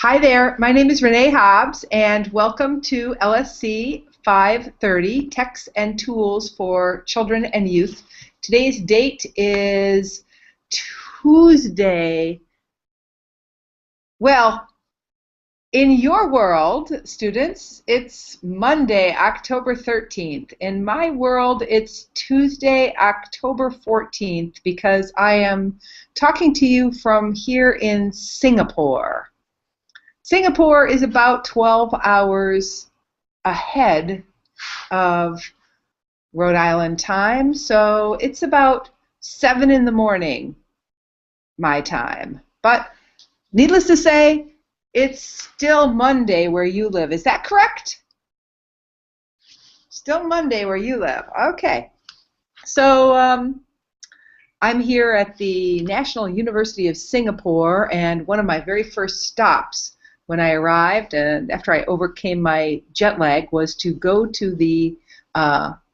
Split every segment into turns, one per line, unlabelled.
Hi there, my name is Renee Hobbs, and welcome to LSC 530, Texts and Tools for Children and Youth. Today's date is Tuesday. Well, in your world, students, it's Monday, October 13th. In my world, it's Tuesday, October 14th, because I am talking to you from here in Singapore. Singapore is about 12 hours ahead of Rhode Island time, so it's about 7 in the morning, my time. But needless to say, it's still Monday where you live. Is that correct? Still Monday where you live. Okay. So I'm here at the National University of Singapore, and one of my very first stops when I arrived and after I overcame my jet lag was to go to the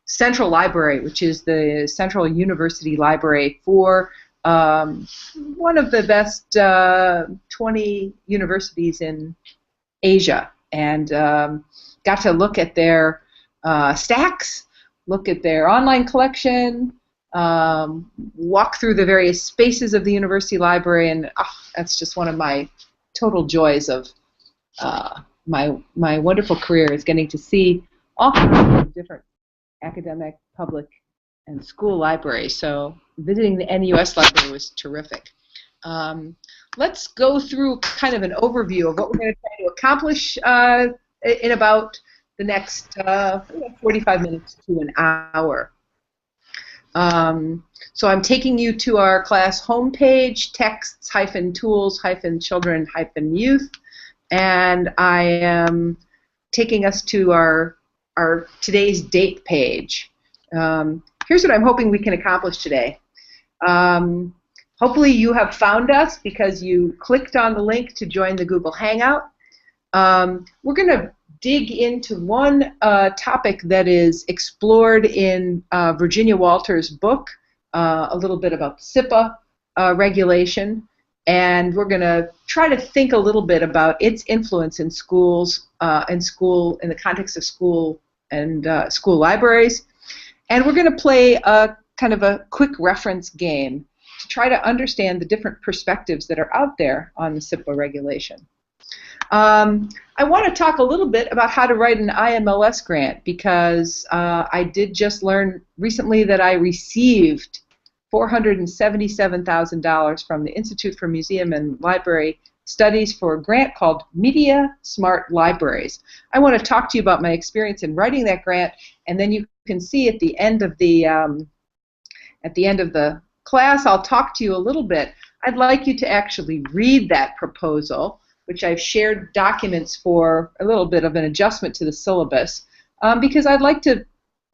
Central Library, which is the Central University Library for one of the best 20 universities in Asia, and got to look at their stacks, look at their online collection, walk through the various spaces of the university library, and that's just one of my total joys of my wonderful career, is getting to see all kinds of different academic, public, and school libraries. So visiting the NUS library was terrific. Let's go through kind of an overview of what we're going to try to accomplish in about the next 45 minutes to an hour. So I'm taking you to our class homepage, texts-tools-children-youth, and I am taking us to our today's date page. Here's what I'm hoping we can accomplish today. Hopefully you have found us because you clicked on the link to join the Google Hangout. We're going to dig into one topic that is explored in Virginia Walters' book, a little bit about SIPA regulation, and we're going to try to think a little bit about its influence in schools, in the context of school and school libraries. And we're going to play a kind of a quick reference game to try to understand the different perspectives that are out there on the SIPA regulation. I want to talk a little bit about how to write an IMLS grant, because I did just learn recently that I received $477,000 from the Institute for Museum and Library Studies for a grant called Media Smart Libraries. I want to talk to you about my experience in writing that grant, and then you can see at the end of the class, I'll talk to you a little bit. I'd like you to actually read that proposal, which I've shared documents for, a little bit of an adjustment to the syllabus, because I'd like to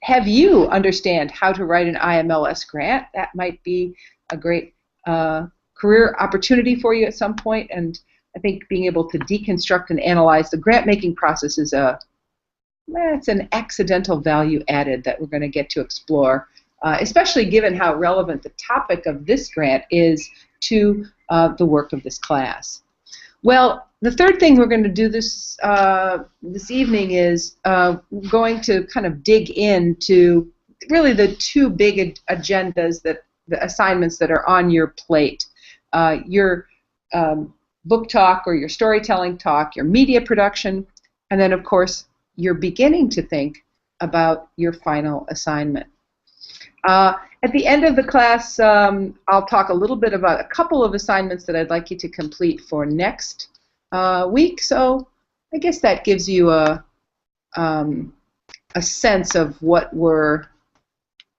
have you understand how to write an IMLS grant. That might be a great career opportunity for you at some point, and I think being able to deconstruct and analyze the grant-making process is it's an accidental value added that we're going to get to explore, especially given how relevant the topic of this grant is to the work of this class. Well, the third thing we're going to do this evening is going to kind of dig into really the two big agendas, the assignments that are on your plate. Your book talk or your storytelling talk, your media production, and then of course you're beginning to think about your final assignment. At the end of the class, I'll talk a little bit about a couple of assignments that I'd like you to complete for next week. So I guess that gives you a sense of what we're.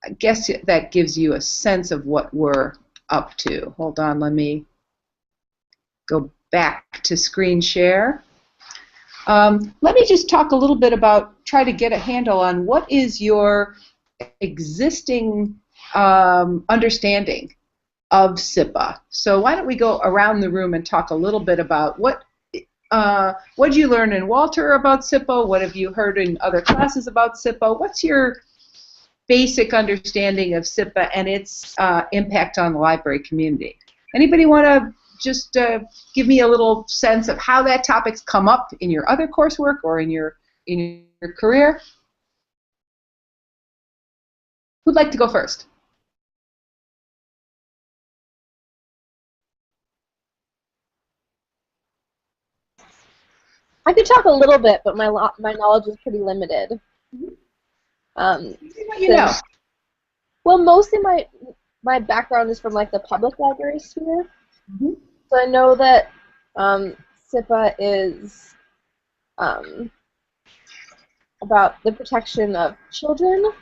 I guess that gives you a sense of what we're up to. Hold on, let me go back to screen share. Let me just talk a little bit about, try to get a handle on what is your existing understanding of SIPA. So why don't we go around the room and talk a little bit about what did you learn in Walter about SIPA? What have you heard in other classes about SIPA? What's your basic understanding of SIPA and its impact on the library community? Anybody want to give me a little sense of how that topic's come up in your other coursework or in your career? Who'd like to go first?
I could talk a little bit, but my knowledge is pretty limited.
What you know?
Well, mostly my background is from like the public library sphere.
Mm-hmm.
So I know that SIPA is about the protection of children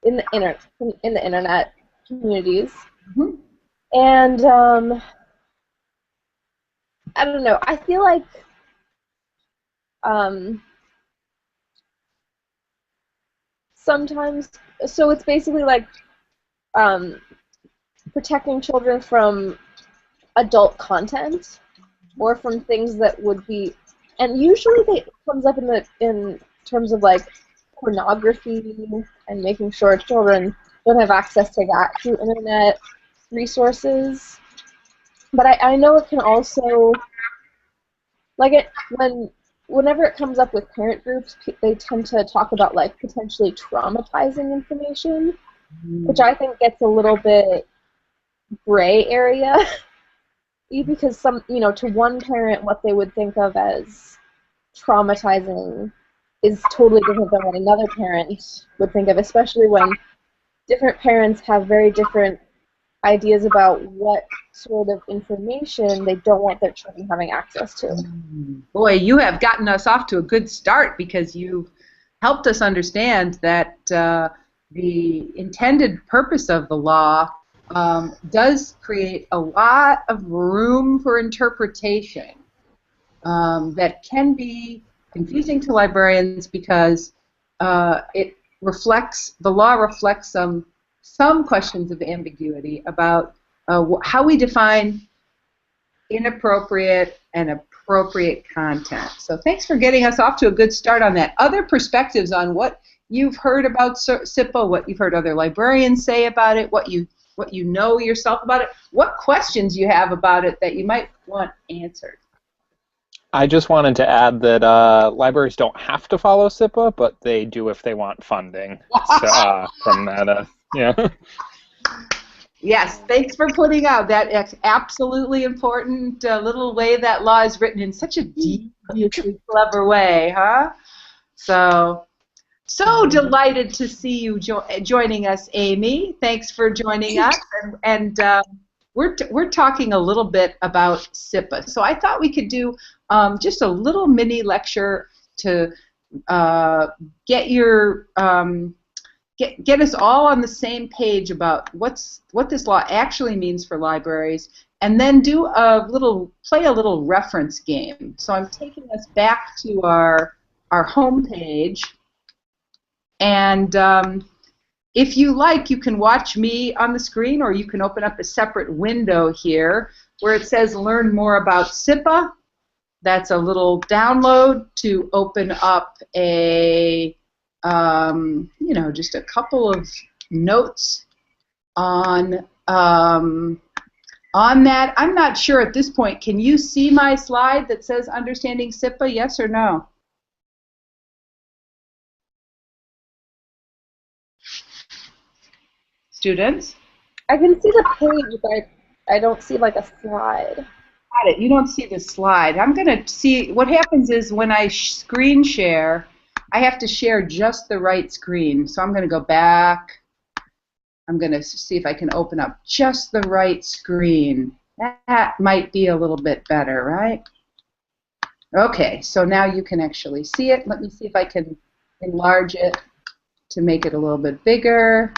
in the internet communities,
Mm-hmm.
and I don't know. I feel like sometimes, so it's basically like protecting children from adult content or from things that would be, and usually it comes up in terms of like pornography and making sure children don't have access to that through internet resources. But I know it can also, like whenever it comes up with parent groups, they tend to talk about like potentially traumatizing information, which I think gets a little bit gray area. Because to one parent, what they would think of as traumatizing is totally different than what another parent would think of, especially when different parents have very different ideas about what sort of information they don't want their children having access to.
Boy, you have gotten us off to a good start because you've helped us understand that the intended purpose of the law does create a lot of room for interpretation that can be confusing to librarians because the law reflects some questions of ambiguity about how we define inappropriate and appropriate content. So thanks for getting us off to a good start on that. Other perspectives on what you've heard about SIPA, what you've heard other librarians say about it, what you know yourself about it, what questions you have about it that you might want answered.
I just wanted to add that libraries don't have to follow SIPA, but they do if they want funding. So, from that, yeah.
Yes, thanks for putting out that absolutely important little way that law is written in such a deep, clever way, huh? So delighted to see you joining us, Amy. Thanks for joining us, and we're talking a little bit about SIPA. So I thought we could do just a little mini lecture to get us all on the same page about what this law actually means for libraries, and then play a little reference game. So I'm taking us back to our home page. And if you like, you can watch me on the screen, or you can open up a separate window here where it says Learn More About SIPA. That's a little download to open up a, just a couple of notes on that. I'm not sure at this point. Can you see my slide that says Understanding SIPA, yes or no? Students?
I can see the page, but I don't see like a slide.
Got it. You don't see the slide. I'm going to see what happens is when I screen share, I have to share just the right screen. So I'm going to go back. I'm going to see if I can open up just the right screen. That might be a little bit better, right? Okay, so now you can actually see it. Let me see if I can enlarge it to make it a little bit bigger.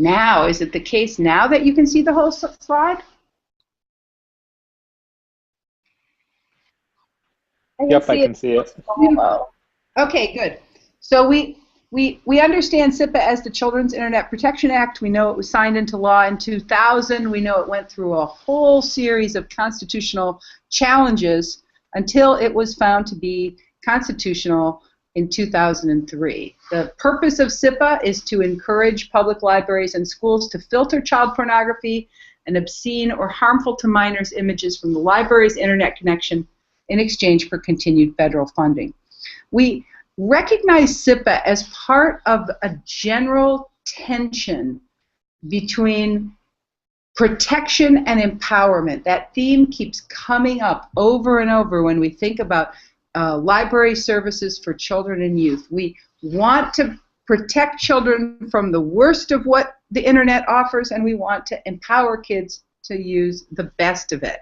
Now, is it the case now that you can see the whole slide?
Yep, I can see it.
Okay, good. So we understand SIPA as the Children's Internet Protection Act. We know it was signed into law in 2000. We know it went through a whole series of constitutional challenges until it was found to be constitutional in 2003. The purpose of SIPA is to encourage public libraries and schools to filter child pornography and obscene or harmful to minors images from the library's internet connection in exchange for continued federal funding. We recognize SIPA as part of a general tension between protection and empowerment. That theme keeps coming up over and over when we think about library services for children and youth. We want to protect children from the worst of what the internet offers, and we want to empower kids to use the best of it.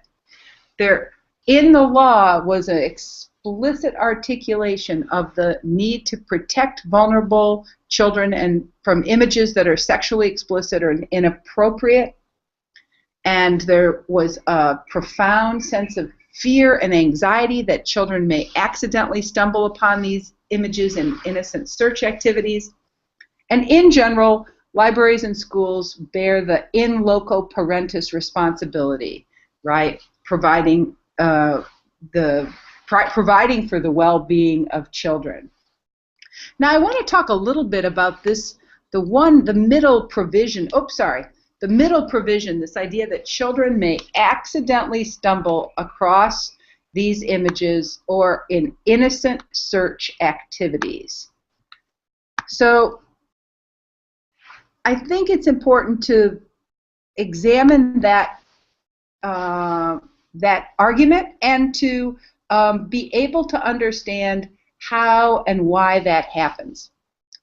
There, in the law, was an explicit articulation of the need to protect vulnerable children and from images that are sexually explicit or inappropriate. And there was a profound sense of fear and anxiety that children may accidentally stumble upon these images in innocent search activities. And in general, libraries and schools bear the in loco parentis responsibility, right? Providing for the well-being of children. Now, I want to talk a little bit about this, the middle provision. The middle provision, this idea that children may accidentally stumble across these images or in innocent search activities. So I think it's important to examine that argument and to be able to understand how and why that happens.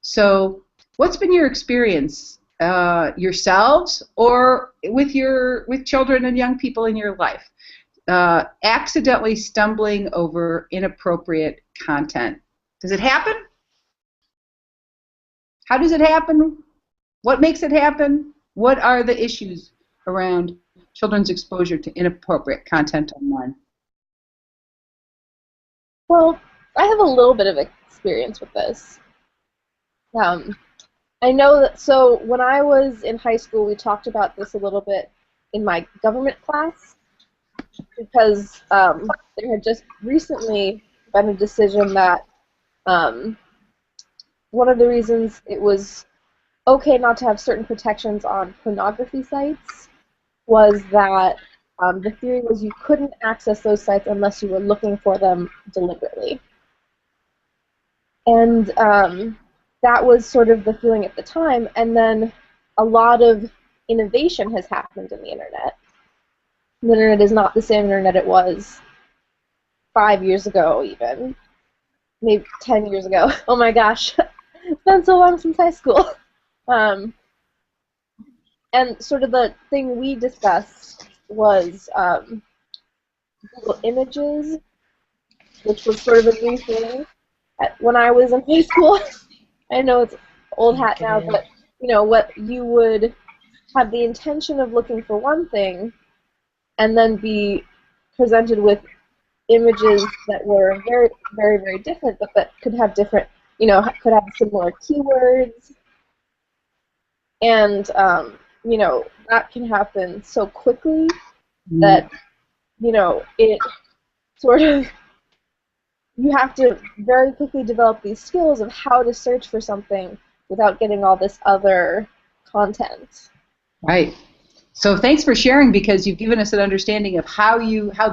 So what's been your experience yourselves or with children and young people in your life accidentally stumbling over inappropriate content? Does it happen? How does it happen? What makes it happen? What are the issues around children's exposure to inappropriate content online?
Well, I have a little bit of experience with this. I know that, so when I was in high school, we talked about this a little bit in my government class because there had just recently been a decision that one of the reasons it was okay not to have certain protections on pornography sites was that the theory was you couldn't access those sites unless you were looking for them deliberately. And that was sort of the feeling at the time, and then a lot of innovation has happened in the internet. The internet is not the same internet it was 5 years ago even, maybe 10 years ago. Oh my gosh, it's been so long since high school. And sort of the thing we discussed was Google Images, which was sort of a new thing when I was in high school. I know it's old hat now, but you know what, you would have the intention of looking for one thing and then be presented with images that were very, very, very different, but that could have different, could have similar keywords. And, that can happen so quickly that, it sort of, you have to very quickly develop these skills of how to search for something without getting all this other content.
Right. So thanks for sharing, because you've given us an understanding of how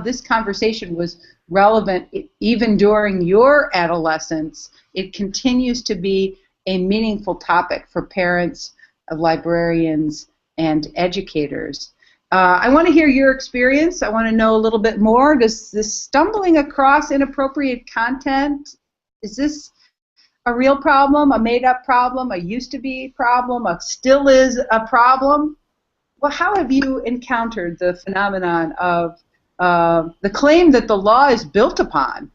this conversation was relevant even during your adolescence. It continues to be a meaningful topic for parents of librarians and educators. I want to hear your experience. I want to know a little bit more. Does this stumbling across inappropriate content, is this a real problem, a made-up problem, a used-to-be problem, a still is a problem? Well, how have you encountered the phenomenon of the claim that the law is built upon,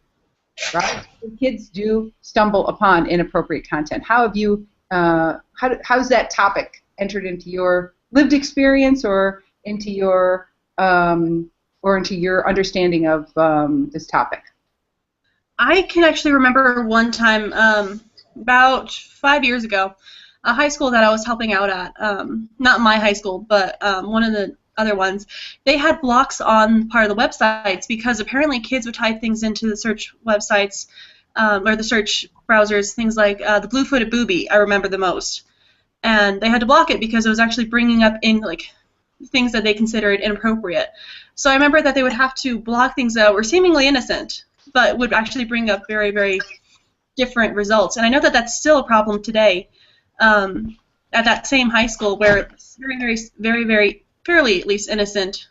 right? Kids do stumble upon inappropriate content. How have you, how's that topic entered into your lived experience or into your understanding of this topic?
I can actually remember one time, about 5 years ago, a high school that I was helping out at, not my high school, but one of the other ones, they had blocks on part of the websites because apparently kids would type things into the search websites or the search browsers, things like the blue-footed booby, I remember the most. And they had to block it because it was actually bringing up in like things that they considered inappropriate. So I remember that they would have to block things that were seemingly innocent, but would actually bring up very, very different results. And I know that that's still a problem today at that same high school, where it's very, very, very, very fairly at least innocent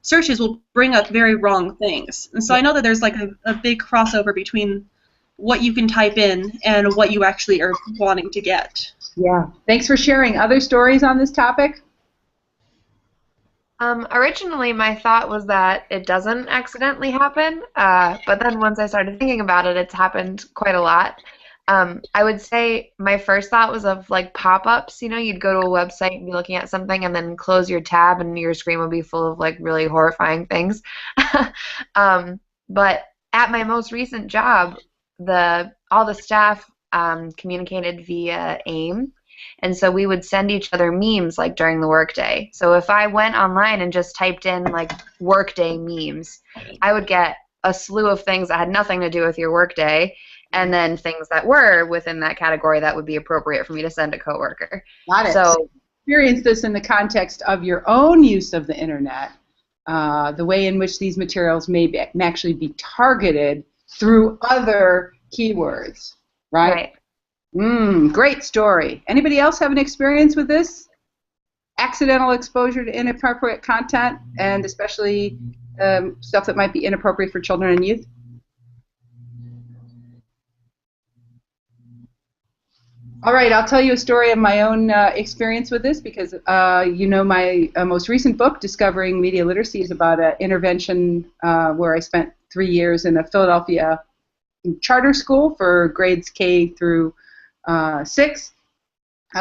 searches will bring up very wrong things. And so I know that there's like a big crossover between what you can type in and what you actually are wanting to get.
Yeah. Thanks for sharing. Other stories on this topic?
Originally, my thought was that it doesn't accidentally happen, but then once I started thinking about it, it's happened quite a lot. I would say my first thought was of like pop-ups. You know, you'd go to a website and be looking at something, and then close your tab, and your screen would be full of like really horrifying things. But at my most recent job, all the staff communicated via AIM. And so we would send each other memes like during the workday. So if I went online and just typed in like workday memes, I would get a slew of things that had nothing to do with your workday, and then things that were within that category that would be appropriate for me to send a coworker.
Got it. So experience this in the context of your own use of the internet, the way in which these materials may actually be targeted through other keywords, right? Great story. Anybody else have an experience with this? Accidental exposure to inappropriate content, and especially stuff that might be inappropriate for children and youth? All right, I'll tell you a story of my own experience with this, because you know my most recent book, Discovering Media Literacy, is about an intervention where I spent 3 years in a Philadelphia charter school for grades K through 6.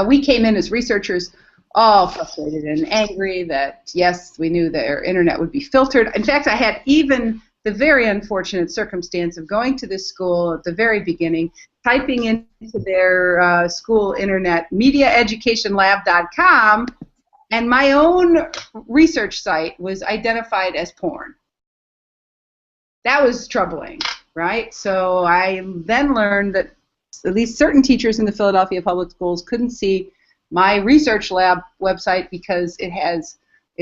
We came in as researchers all frustrated and angry that, yes, we knew their internet would be filtered. In fact, I had even the very unfortunate circumstance of going to this school at the very beginning, typing into their school internet, mediaeducationlab.com, and my own research site was identified as porn. That was troubling, right? So I then learned that at least certain teachers in the Philadelphia public schools couldn't see my research lab website because it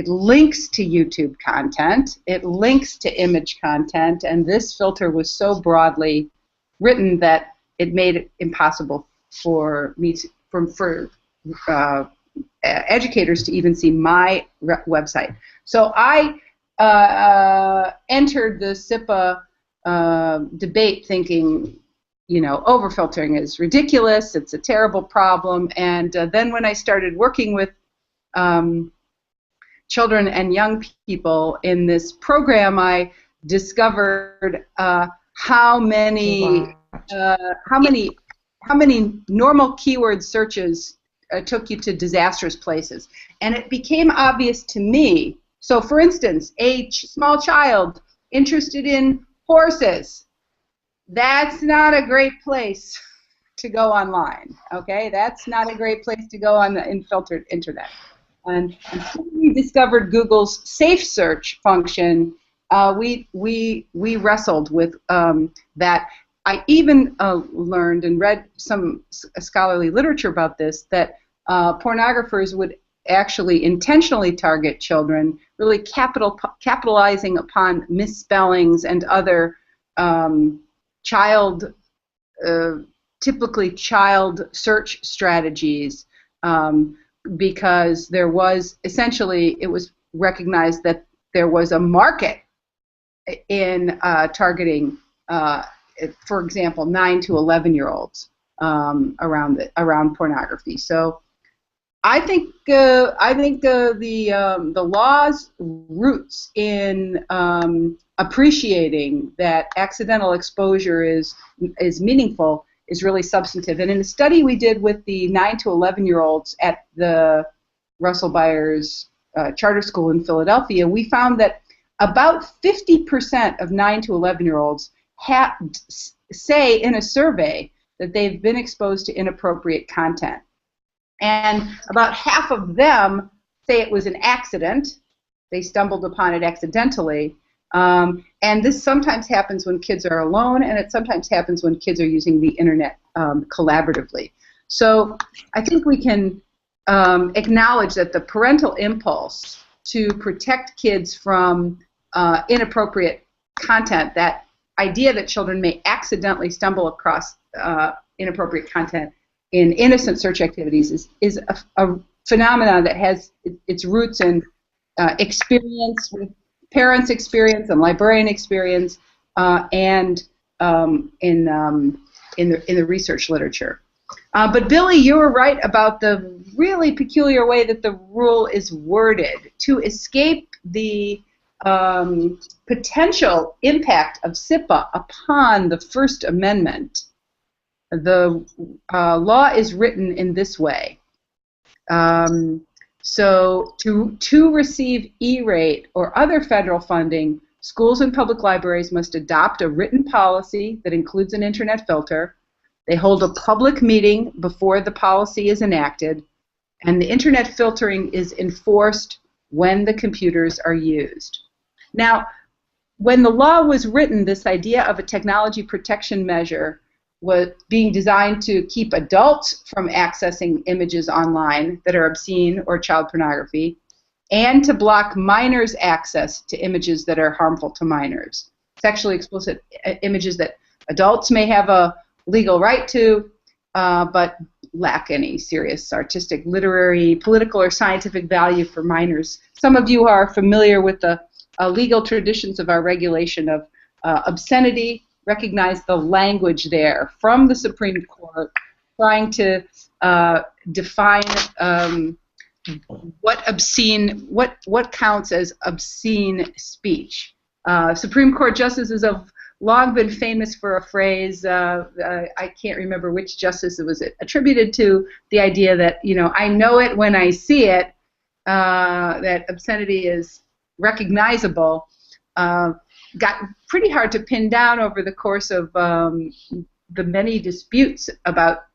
links to YouTube content, it links to image content, and this filter was so broadly written that it made it impossible for me for educators to even see my website. So I entered the SIPA debate thinking, you know, overfiltering is ridiculous, it's a terrible problem, and then when I started working with children and young people in this program, I discovered how many normal keyword searches took you to disastrous places, and it became obvious to me. So, for instance, a small child interested in horses. That's not a great place to go online, okay? That's not a great place to go on the unfiltered internet. And until we discovered Google's safe search function, we wrestled with that. I even learned and read some scholarly literature about this, that pornographers would actually intentionally target children, really capitalizing upon misspellings and other typically child search strategies, because there was essentially, it was recognized that there was a market in targeting, for example, 9 to 11-year-olds around pornography. So I think the law's roots in appreciating that accidental exposure is meaningful is really substantive. And in a study we did with the 9 to 11-year-olds at the Russell Byers Charter School in Philadelphia, we found that about 50% of 9 to 11-year-olds say in a survey that they've been exposed to inappropriate content. And about half of them say it was an accident. They stumbled upon it accidentally. And this sometimes happens when kids are alone, and it sometimes happens when kids are using the internet collaboratively. So I think we can acknowledge that the parental impulse to protect kids from inappropriate content, that idea that children may accidentally stumble across inappropriate content in innocent search activities is a phenomenon that has its roots in experience, with parents' experience and librarian experience, and in the research literature. But Billy, you were right about the really peculiar way that the rule is worded. To escape the potential impact of SIPA upon the First Amendment, the law is written in this way. So to receive E-rate or other federal funding, schools and public libraries must adopt a written policy that includes an internet filter. They hold a public meeting before the policy is enacted, and the internet filtering is enforced when the computers are used. Now, when the law was written, this idea of a technology protection measure was being designed to keep adults from accessing images online that are obscene or child pornography, and to block minors' access to images that are harmful to minors. Sexually explicit images that adults may have a legal right to, but lack any serious artistic, literary, political, or scientific value for minors. Some of you are familiar with the legal traditions of our regulation of obscenity. Recognize the language there from the Supreme Court, trying to define what counts as obscene speech. Supreme Court justices have long been famous for a phrase. I can't remember which justice it was attributed to. The idea that, you know, I know it when I see it. That obscenity is recognizable. Got pretty hard to pin down over the course of the many disputes about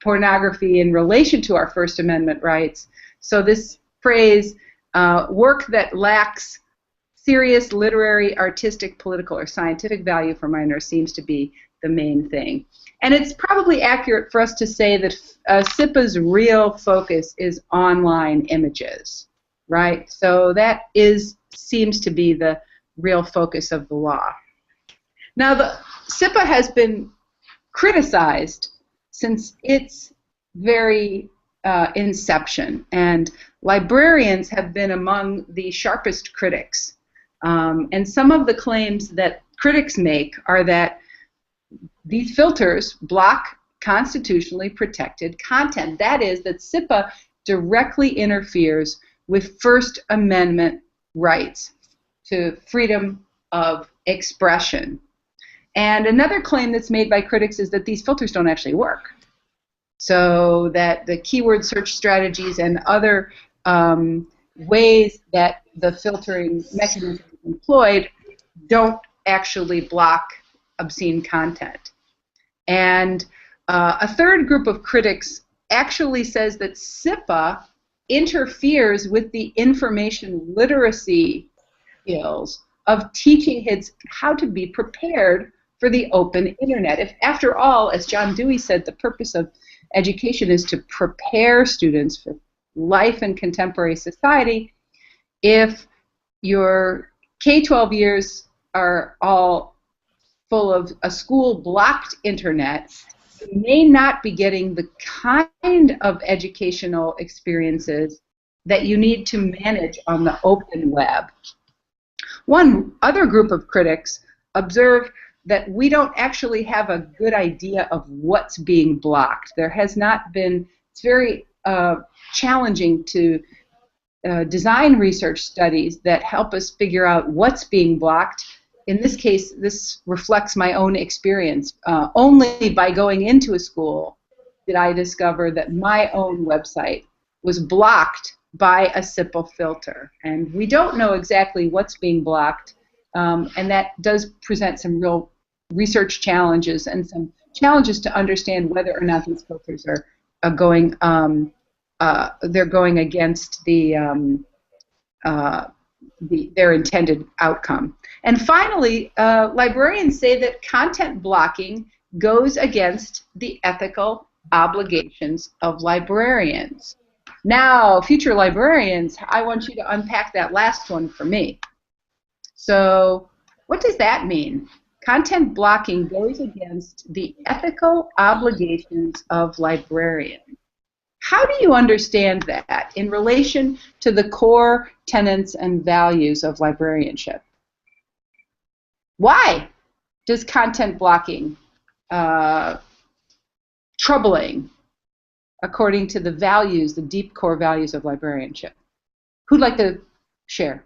pornography in relation to our First Amendment rights. So this phrase, work that lacks serious literary, artistic, political, or scientific value for minors, seems to be the main thing. And it's probably accurate for us to say that SIPA's real focus is online images, right? So that seems to be the real focus of the law. Now, the SIPA has been criticized since its very inception, and librarians have been among the sharpest critics. And some of the claims that critics make are that these filters block constitutionally protected content. That is, that SIPA directly interferes with First Amendment rights to freedom of expression. And another claim that's made by critics is that these filters don't actually work. So that the keyword search strategies and other ways that the filtering mechanism is employed don't actually block obscene content. And a third group of critics actually says that SIPA interferes with the information literacy skills of teaching kids how to be prepared for the open internet. If, after all, as John Dewey said, the purpose of education is to prepare students for life in contemporary society, if your K-12 years are all full of a school-blocked internet, you may not be getting the kind of educational experiences that you need to manage on the open web. One other group of critics observe that we don't actually have a good idea of what's being blocked. There has not been, it's very challenging to design research studies that help us figure out what's being blocked. In this case, this reflects my own experience. Only by going into a school did I discover that my own website was blocked by a SIPA filter. And we don't know exactly what's being blocked, and that does present some real research challenges and some challenges to understand whether or not these filters are going they're going against their intended outcome. And finally, librarians say that content blocking goes against the ethical obligations of librarians. Now, future librarians, I want you to unpack that last one for me. So, what does that mean? Content blocking goes against the ethical obligations of librarians. How do you understand that in relation to the core tenets and values of librarianship? Why does content blocking troubling according to the values, the deep core values of librarianship? Who'd like to share?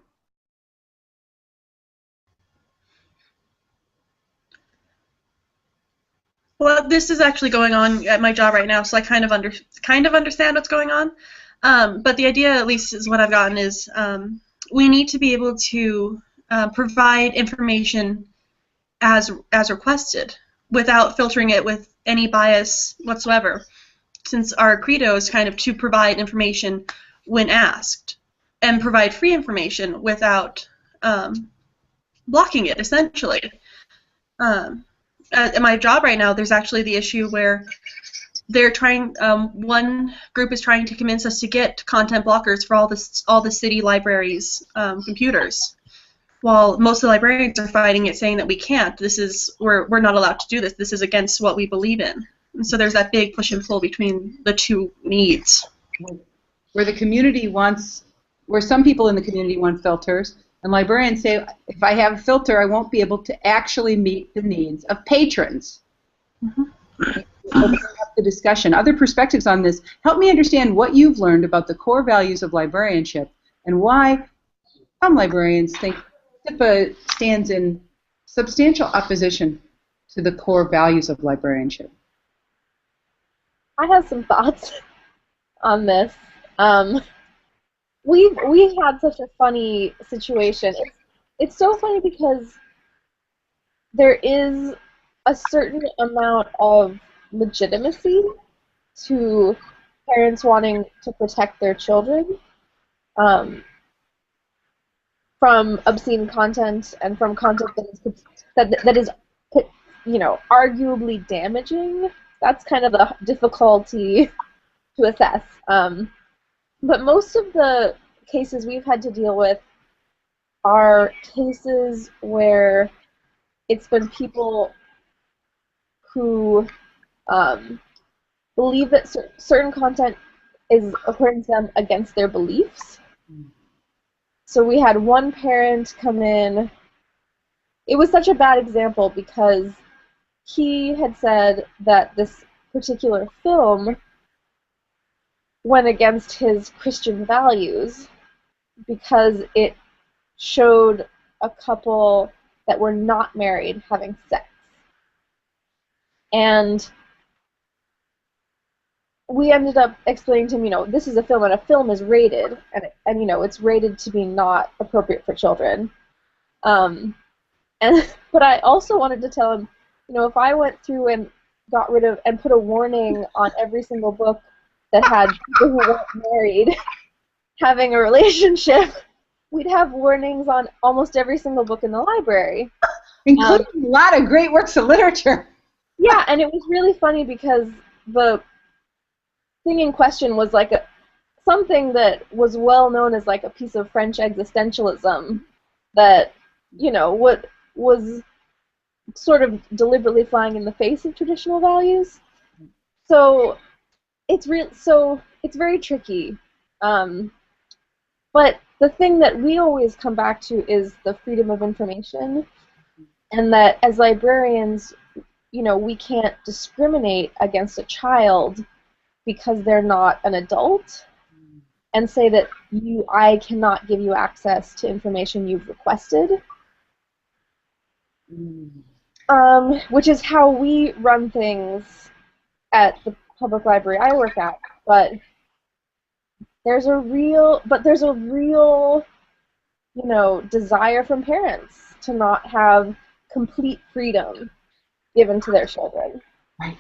Well, this is actually going on at my job right now, so I kind of understand what's going on. But the idea, at least, is what I've gotten is we need to be able to provide information as requested without filtering it with any bias whatsoever. Since our credo is kind of to provide information when asked and provide free information without blocking it, essentially. At my job right now, there's actually the issue where they're trying. One group is trying to convince us to get content blockers for all the city libraries' computers, while most of the librarians are fighting it, saying that we can't. We're not allowed to do this. This is against what we believe in. And so there's that big push and pull between the two needs.
Where the community wants, where some people in the community want filters, and librarians say, if I have a filter, I won't be able to actually meet the needs of patrons. Open up the discussion. Other perspectives on this. Help me understand what you've learned about the core values of librarianship and why some librarians think SIPA stands in substantial opposition to the core values of librarianship.
I have some thoughts on this. We had such a funny situation. It's so funny because there is a certain amount of legitimacy to parents wanting to protect their children from obscene content and from content that is arguably damaging. That's kind of the difficulty to assess. But most of the cases we've had to deal with are cases where it's been people who believe that certain content is, according to them, against their beliefs. So we had one parent come in. It was such a bad example because he had said that this particular film went against his Christian values because it showed a couple that were not married having sex. And we ended up explaining to him, this is a film, and a film is rated, and it's rated to be not appropriate for children. But I also wanted to tell him, if I went through and got rid of and put a warning on every single book that had people who weren't married having a relationship, we'd have warnings on almost every single book in the library.
Including a lot of great works of literature.
Yeah, and it was really funny because the thing in question was like something that was well known as like a piece of French existentialism that, what was sort of deliberately flying in the face of traditional values. So it's very tricky. But the thing that we always come back to is the freedom of information, and that as librarians, we can't discriminate against a child because they're not an adult and say that I cannot give you access to information you've requested. Which is how we run things at the public library I work at. But there's a real, desire from parents to not have complete freedom given to their children.
Right.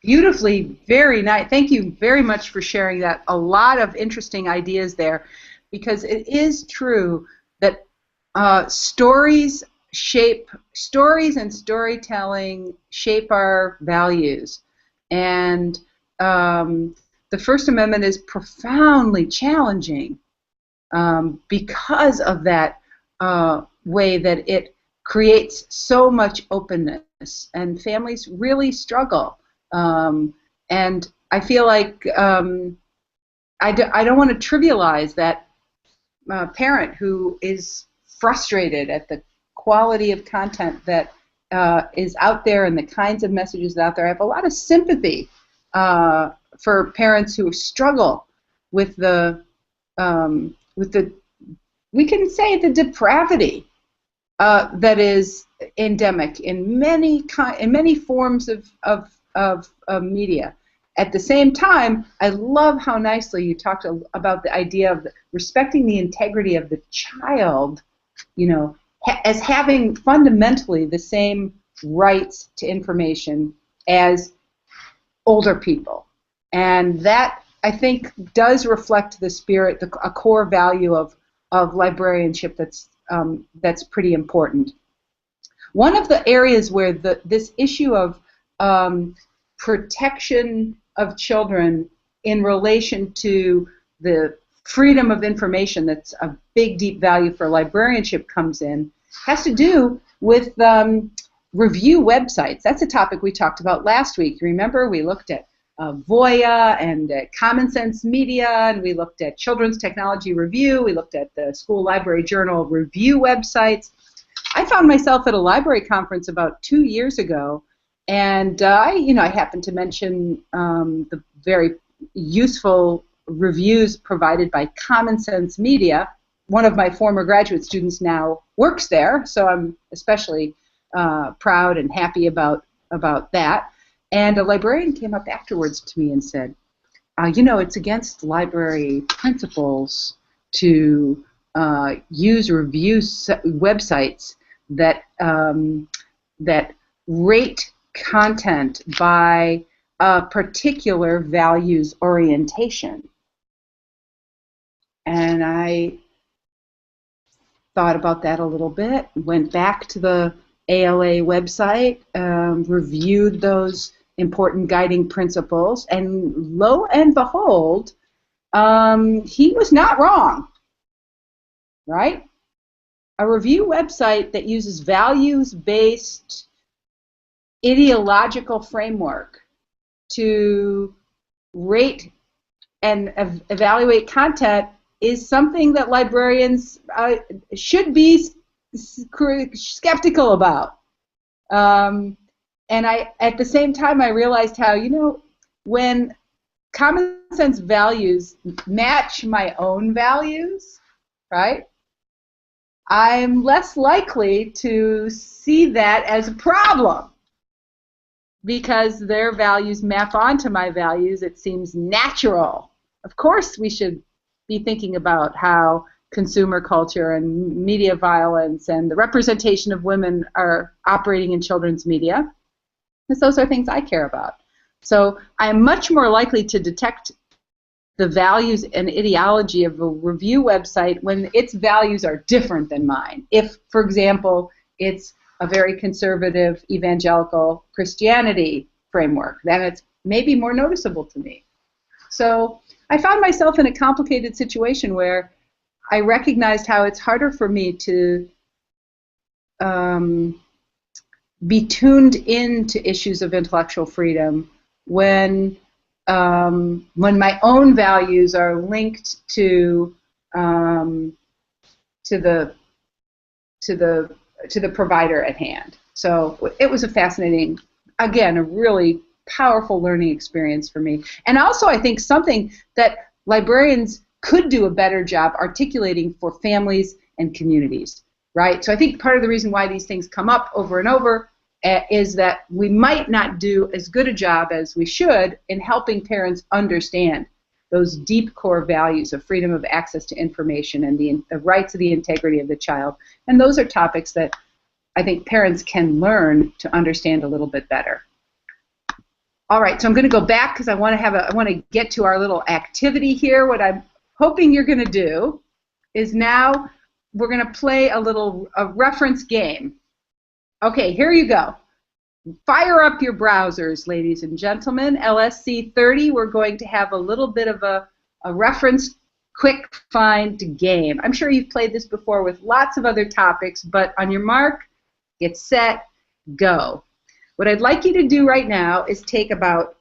Beautifully, very nice. Thank you very much for sharing that. A lot of interesting ideas there, because it is true that stories and storytelling shape our values, and the First Amendment is profoundly challenging because of that way that it creates so much openness, and families really struggle. And I feel like I don't want to trivialize that parent who is frustrated at the quality of content that is out there and the kinds of messages out there. I have a lot of sympathy for parents who struggle with the we can say the depravity that is endemic in many forms of media. At the same time, I love how nicely you talked about the idea of respecting the integrity of the child, as having fundamentally the same rights to information as older people. And that, I think, does reflect the spirit, a core value of librarianship that's pretty important. One of the areas where this issue of protection of children in relation to the freedom of information, that's a big, deep value for librarianship, comes in, has to do with review websites. That's a topic we talked about last week. Remember, we looked at Voya and Common Sense Media, and we looked at Children's Technology Review, we looked at the School Library Journal review websites. I found myself at a library conference about 2 years ago, and I happened to mention the very useful reviews provided by Common Sense Media. One of my former graduate students now works there, so I'm especially proud and happy about that. And a librarian came up afterwards to me and said, it's against library principles to use review websites that rate content by a particular values orientation. And I thought about that a little bit, went back to the ALA website, reviewed those important guiding principles, and lo and behold, he was not wrong, right? A review website that uses values-based ideological framework to rate and evaluate content is something that librarians should be skeptical about. And at the same time, I realized how, when common sense values match my own values, right, I'm less likely to see that as a problem because their values map onto my values. It seems natural. Of course, we should be thinking about how consumer culture and media violence and the representation of women are operating in children's media, because those are things I care about. So I'm much more likely to detect the values and ideology of a review website when its values are different than mine. If, for example, it's a very conservative evangelical Christianity framework, then it's maybe more noticeable to me. So I found myself in a complicated situation where I recognized how it's harder for me to be tuned into issues of intellectual freedom when my own values are linked to the provider at hand. So it was a fascinating, again, a really powerful learning experience for me, and also I think something that librarians could do a better job articulating for families and communities, right? So I think part of the reason why these things come up over and over is that we might not do as good a job as we should in helping parents understand those deep core values of freedom of access to information and the rights of the integrity of the child. And those are topics that I think parents can learn to understand a little bit better. All right, so I'm going to go back because I want to get to our little activity here. What I'm hoping you're going to do is now we're going to play a reference game. Okay, here you go. fire up your browsers, ladies and gentlemen. LSC 30, we're going to have a little bit of a reference quick find game. I'm sure you've played this before with lots of other topics, but on your mark, get set, go. What I'd like you to do right now is take about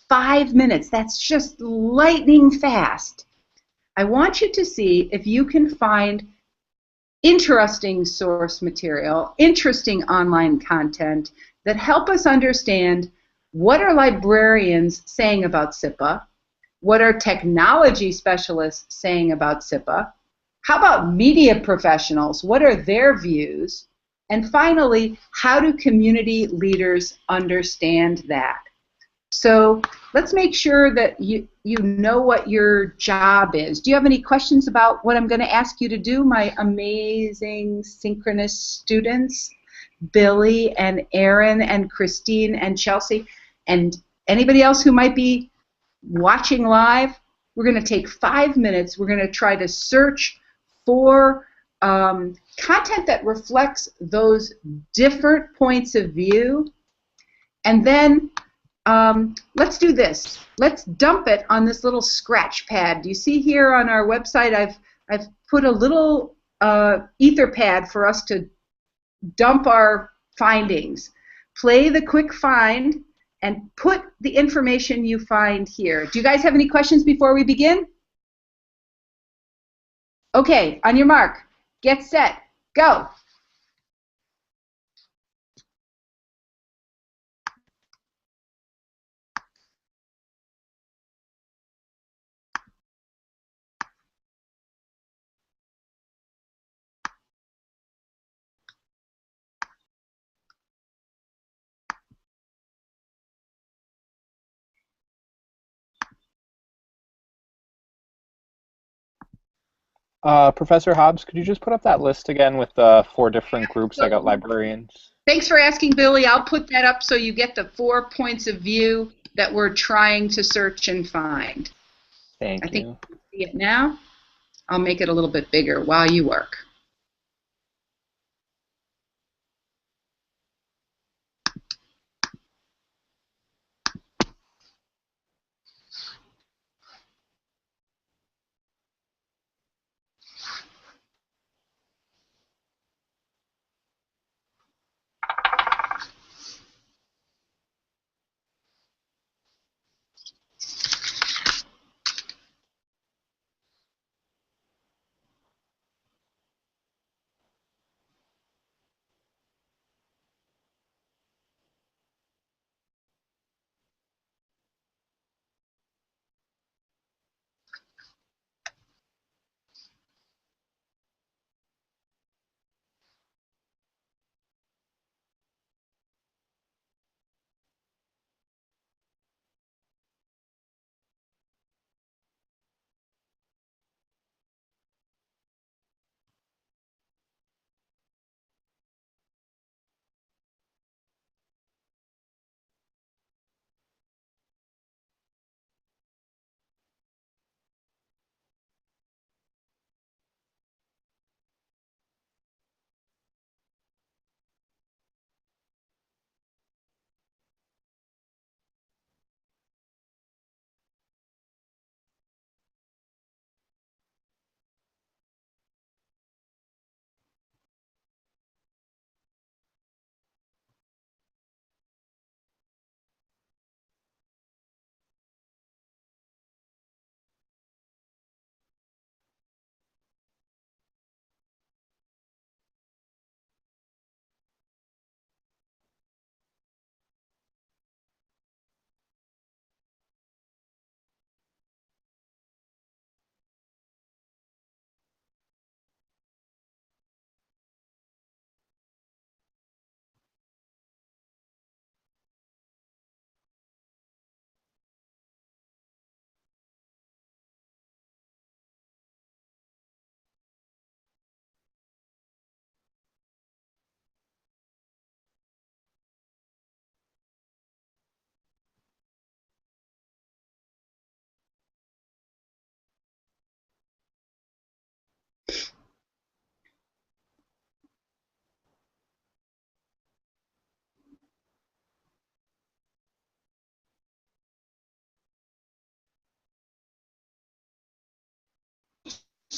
5 minutes. That's just lightning fast. I want you to see if you can find interesting source material, interesting online content that help us understand what are librarians saying about SIPA, what are technology specialists saying about SIPA, how about media professionals, what are their views, and finally, how do community leaders understand that? So let's make sure that you know what your job is. Do you have any questions about what I'm going to ask you to do, my amazing synchronous students, Billy and Aaron and Christine and Chelsea, and anybody else who might be watching live? We're going to take 5 minutes. We're going to try to search for content that reflects those different points of view, and then let's do this. Let's dump it on this little scratch pad. Do you see here on our website I've put a little ether pad for us to dump our findings. Play the quick find and put the information you find here. Do you guys have any questions before we begin? Okay, on your mark, get set, go.
Professor Hobbs, could you just put up that list again with the 4 different groups? I got librarians.
Thanks for asking, Billy. I'll put that up so you get the 4 points of view that we're trying to search and find.
Thank you.
I think you can see it now. I'll make it a little bit bigger while you work.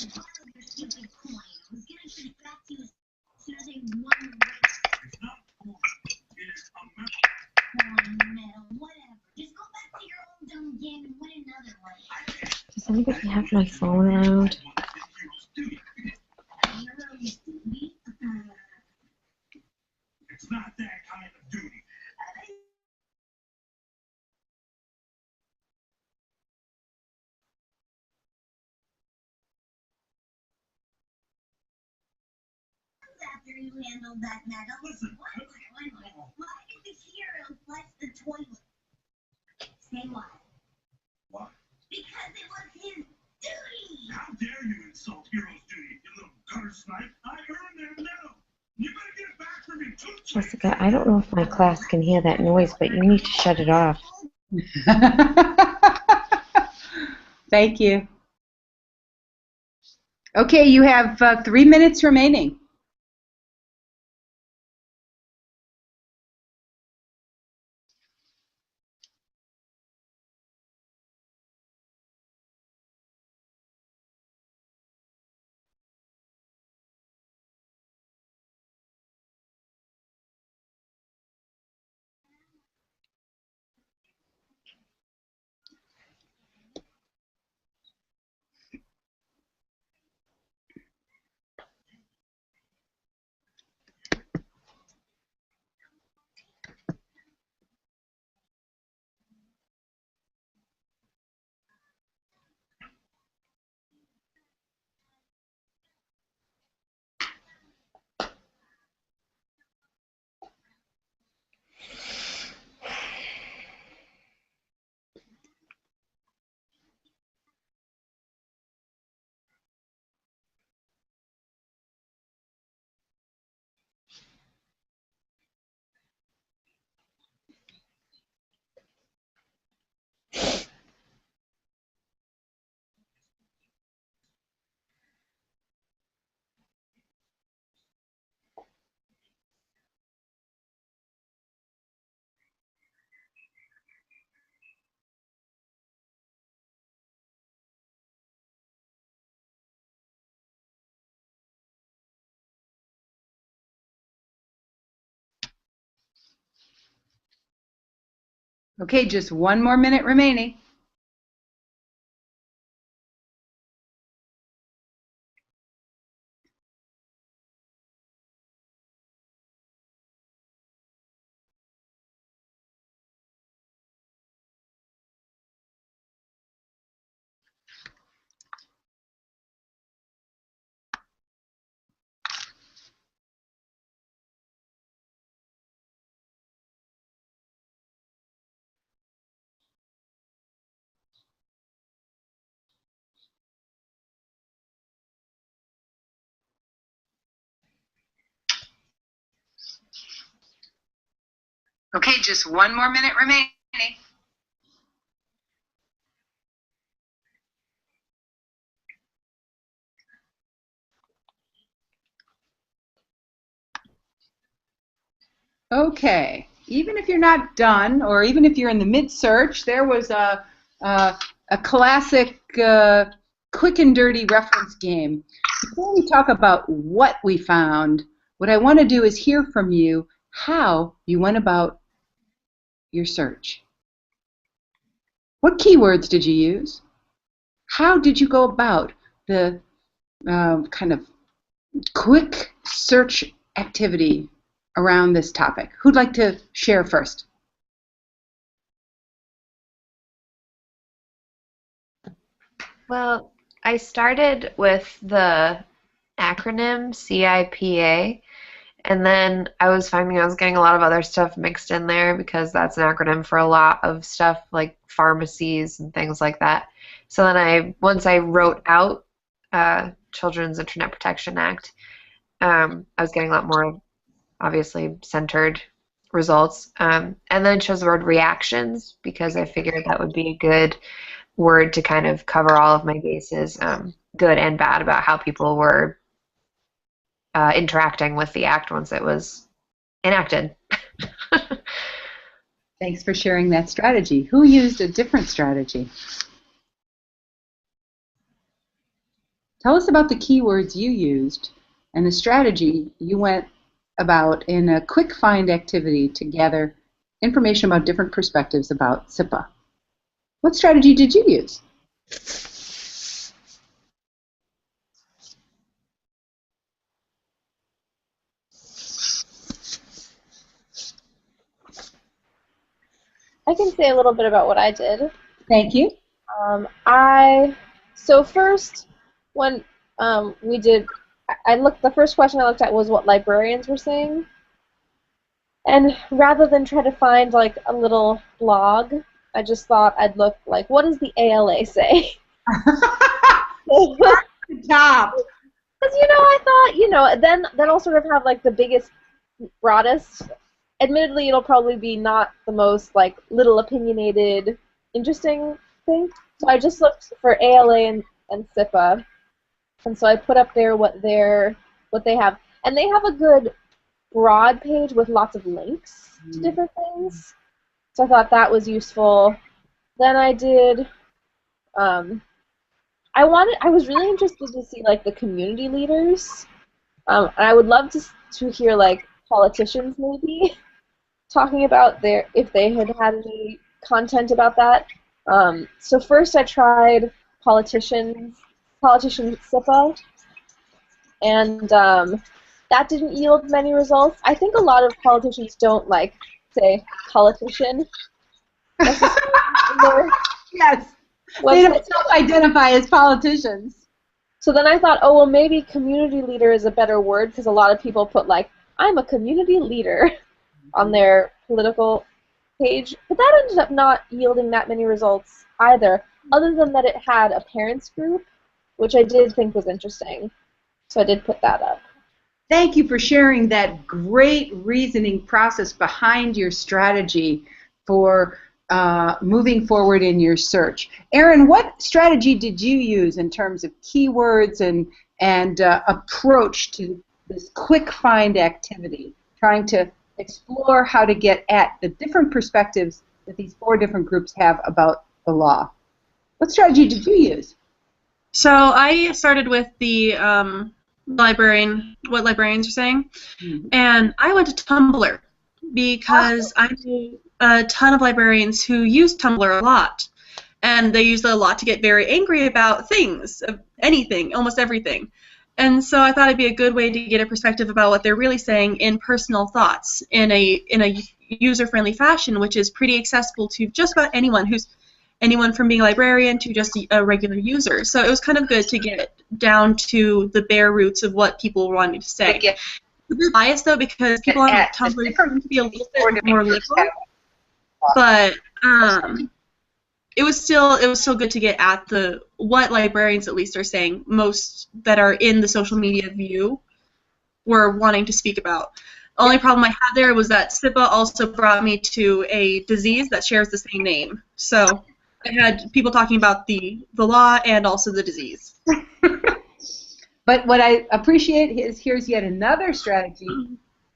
Does anybody have my phone around?
It's not that kind of duty. After you handle that medal, listen. Why did the hero flush the toilet? Say why? Why? Because it was his duty. How dare you insult hero's duty, you little gutter snipe? I earned that medal. You better get it back for me, too.
Jessica, I don't know if my class can hear that noise, but you need to shut it off.
Thank you. Okay, you have 3 minutes remaining. Okay, just 1 more minute remaining. Okay, just 1 more minute remaining. Okay, even if you're not done, or even if you're in the mid-search, there was a classic quick and dirty reference game. Before we talk about what we found, what I want to do is hear from you how you went about your search. What keywords did you use? How did you go about the kind of quick search activity around this topic? Who'd like to share first?
Well, I started with the acronym SIPA, and then I was finding I was getting a lot of other stuff mixed in there because that's an acronym for a lot of stuff like pharmacies and things like that. So then once I wrote out Children's Internet Protection Act, I was getting a lot more obviously centered results. And then I chose the word reactions because I figured that would be a good word to kind of cover all of my bases, good and bad, about how people were interacting with the act once it was enacted.
Thanks for sharing that strategy. Who used a different strategy? Tell us about the keywords you used and the strategy you went about in a quick find activity to gather information about different perspectives about SIPA. What strategy did you use?
I can say a little bit about what I did.
Thank you.
So first, when we did, the first question I looked at was what librarians were saying. And rather than try to find like a little blog, I just thought I'd look like, what does the ALA say?
Good job.
Because, I thought, then I'll sort of have like the biggest, broadest. Admittedly, it'll probably be not the most like little opinionated, interesting thing. So I just looked for ALA and SIPA, and so I put up there what they have, and they have a good broad page with lots of links to different things. So I thought that was useful. Then I did. I was really interested to see like the community leaders. And I would love to hear like politicians maybe talking about if they had any content about that. So first I tried politician SIPA, and that didn't yield many results. I think a lot of politicians don't like say politician.
Yes. They don't self-identify as politicians.
So then I thought, oh, well, maybe community leader is a better word, because a lot of people put, like, I'm a community leader on their political page. But that ended up not yielding that many results either, other than that it had a parents group, which I did think was interesting. So I did put that up.
Thank you for sharing that great reasoning process behind your strategy for moving forward in your search. Erin, what strategy did you use in terms of keywords and approach to this quick find activity, trying to explore how to get at the different perspectives that these 4 different groups have about the law? What strategy did you use?
So I started with the what librarians are saying, and I went to Tumblr because I knew a ton of librarians who use Tumblr a lot, and they use it a lot to get very angry about things, anything, almost everything. And so I thought it'd be a good way to get a perspective about what they're really saying in personal thoughts in a user-friendly fashion, which is pretty accessible to just about anyone from being a librarian to just a regular user. So it was kind of good to get down to the bare roots of what people wanted to say. It's a bit biased though, because people on Tumblr tend to be a little bit more liberal, but it was still good to get at what librarians at least are saying, most that are in the social media view were wanting to speak about. The only problem I had there was that SIPA also brought me to a disease that shares the same name. So I had people talking about the law and also the disease.
But what I appreciate is here's yet another strategy.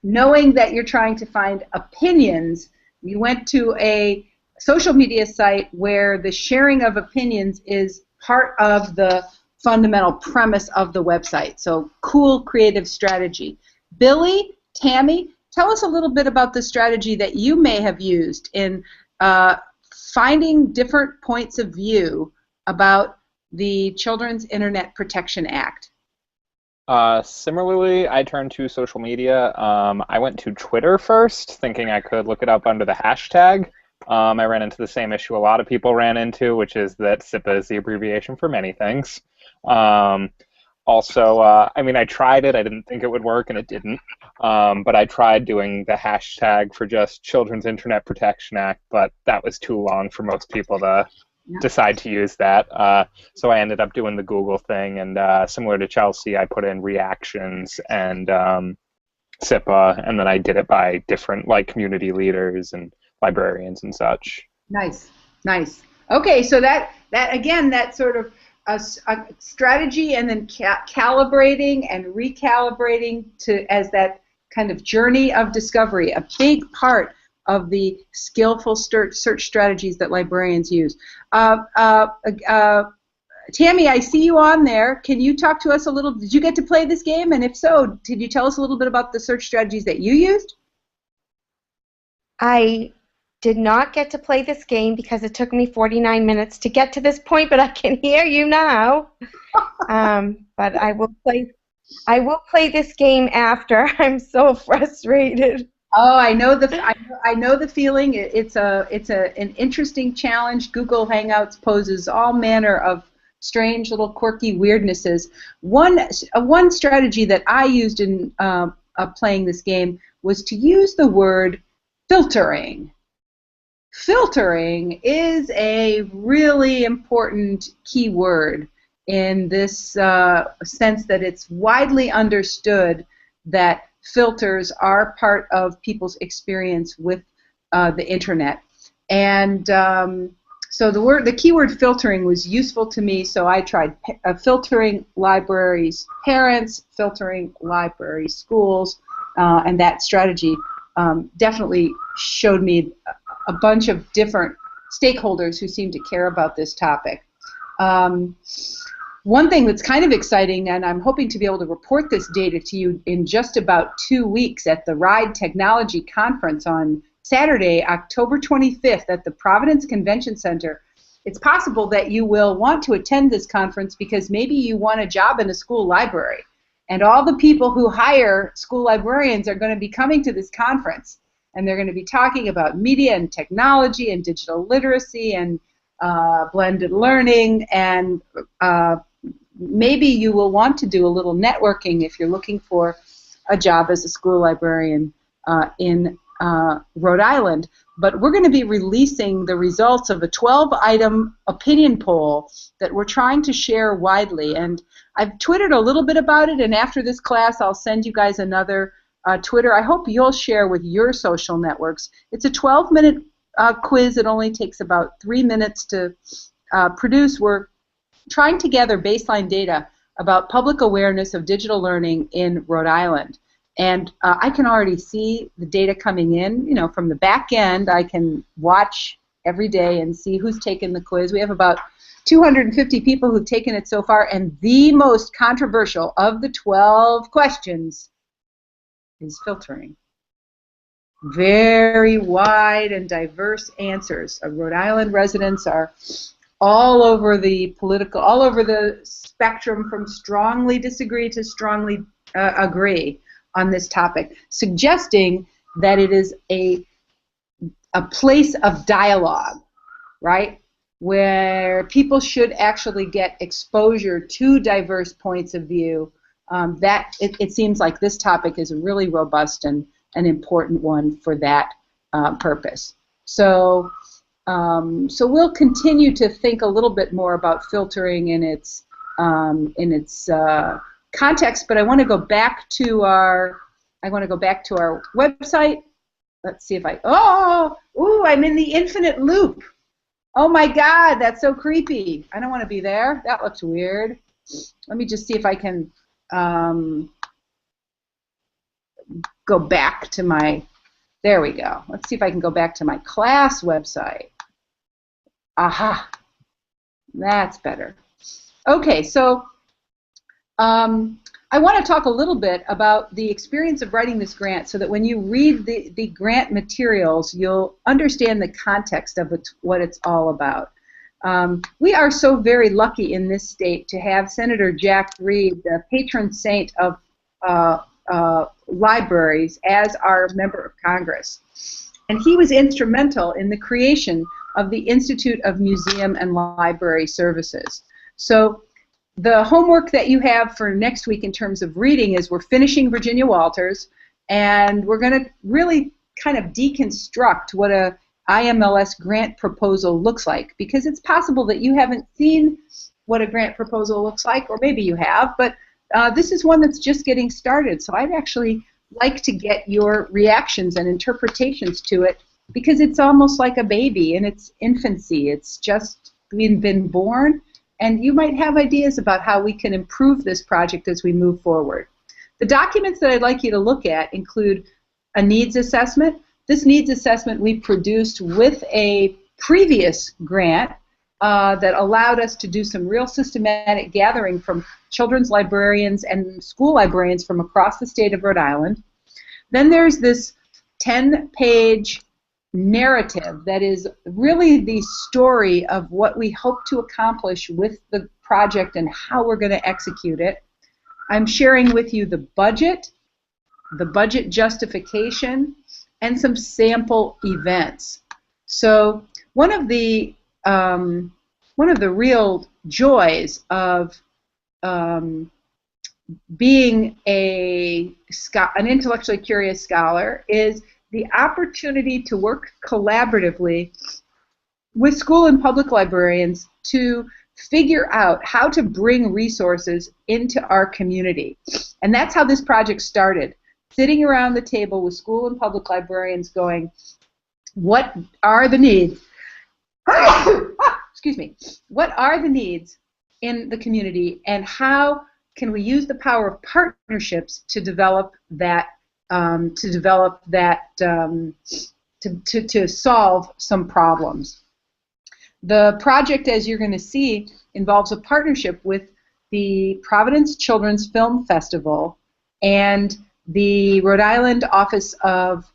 Knowing that you're trying to find opinions, you went to a social media site where the sharing of opinions is part of the fundamental premise of the website. So cool, creative strategy. Billy, Tammy, tell us a little bit about the strategy that you may have used in finding different points of view about the Children's Internet Protection Act.
Similarly, I turned to social media. I went to Twitter first, thinking I could look it up under the hashtag. I ran into the same issue a lot of people ran into, which is that SIPA is the abbreviation for many things. Also, I mean, I tried it. I didn't think it would work, and it didn't. But I tried doing the hashtag for just Children's Internet Protection Act, but that was too long for most people to decide to use that. So I ended up doing the Google thing, and similar to Chelsea, I put in reactions and SIPA, and then I did it by different, like, community leaders and librarians and such.
Nice, nice. Okay, so that again, that sort of a strategy, and then calibrating and recalibrating as that kind of journey of discovery, a big part of the skillful search strategies that librarians use. Tammy, I see you on there. Can you talk to us a little? Did you get to play this game? And if so, did you tell us a little bit about the search strategies that you used?
I did not get to play this game because it took me 49 minutes to get to this point, but I can hear you now. But I will play this game after. I'm so frustrated.
Oh, I know the feeling. It's an interesting challenge. Google Hangouts poses all manner of strange little quirky weirdnesses. One strategy that I used in playing this game was to use the word filtering. Filtering is a really important keyword in this sense that it's widely understood that filters are part of people's experience with the internet. And so the keyword filtering was useful to me, so I tried filtering libraries parents, filtering library schools, and that strategy definitely showed me a bunch of different stakeholders who seem to care about this topic. One thing that's kind of exciting, and I'm hoping to be able to report this data to you in just about 2 weeks at the RIDE Technology Conference on Saturday, October 25th at the Providence Convention Center. It's possible that you will want to attend this conference because maybe you want a job in a school library. And all the people who hire school librarians are going to be coming to this conference. And they're going to be talking about media and technology and digital literacy and blended learning, and maybe you will want to do a little networking if you're looking for a job as a school librarian in Rhode Island. But we're going to be releasing the results of a 12-item opinion poll that we're trying to share widely. And I've Twittered a little bit about it, and after this class I'll send you guys another Twitter. I hope you'll share with your social networks. It's a 12-minute quiz. It only takes about 3 minutes to produce. We're trying to gather baseline data about public awareness of digital learning in Rhode Island. And I can already see the data coming in. You know, from the back end, I can watch every day and see who's taken the quiz. We have about 250 people who've taken it so far, and the most controversial of the 12 questions is filtering. Very wide and diverse answers. Rhode Island residents are all over the spectrum, from strongly disagree to strongly agree on this topic, suggesting that it is a place of dialogue, right, where people should actually get exposure to diverse points of view. That it seems like this topic is really robust and an important one for that purpose. So we'll continue to think a little bit more about filtering in its context. But I want to go back to our website. Let's see if I'm in the infinite loop. Oh my God, that's so creepy. I don't want to be there. That looks weird. Let me just see if I can go back to my, there we go. Let's see if I can go back to my class website. Aha, that's better. Okay, so I want to talk a little bit about the experience of writing this grant so that when you read the grant materials, you'll understand the context of what it's all about. We are so very lucky in this state to have Senator Jack Reed, the patron saint of libraries, as our member of Congress. And he was instrumental in the creation of the Institute of Museum and Library Services. So the homework that you have for next week in terms of reading is we're finishing Virginia Walters, and we're going to really kind of deconstruct what a IMLS grant proposal looks like, because it's possible that you haven't seen what a grant proposal looks like, or maybe you have, but this is one that's just getting started, so I'd actually like to get your reactions and interpretations to it, because it's almost like a baby in its infancy. It's just been born, and you might have ideas about how we can improve this project as we move forward. The documents that I'd like you to look at include a needs assessment. This needs assessment we produced with a previous grant that allowed us to do some real systematic gathering from children's librarians and school librarians from across the state of Rhode Island. Then there's this 10-page narrative that is really the story of what we hope to accomplish with the project and how we're going to execute it. I'm sharing with you the budget justification, and some sample events. So one of the real joys of being an intellectually curious scholar is the opportunity to work collaboratively with school and public librarians to figure out how to bring resources into our community. And that's how this project started, sitting around the table with school and public librarians going, what are the needs? Excuse me. What are the needs in the community, and how can we use the power of partnerships to develop that, to solve some problems? The project, as you're going to see, involves a partnership with the Providence Children's Film Festival and the Rhode Island Office of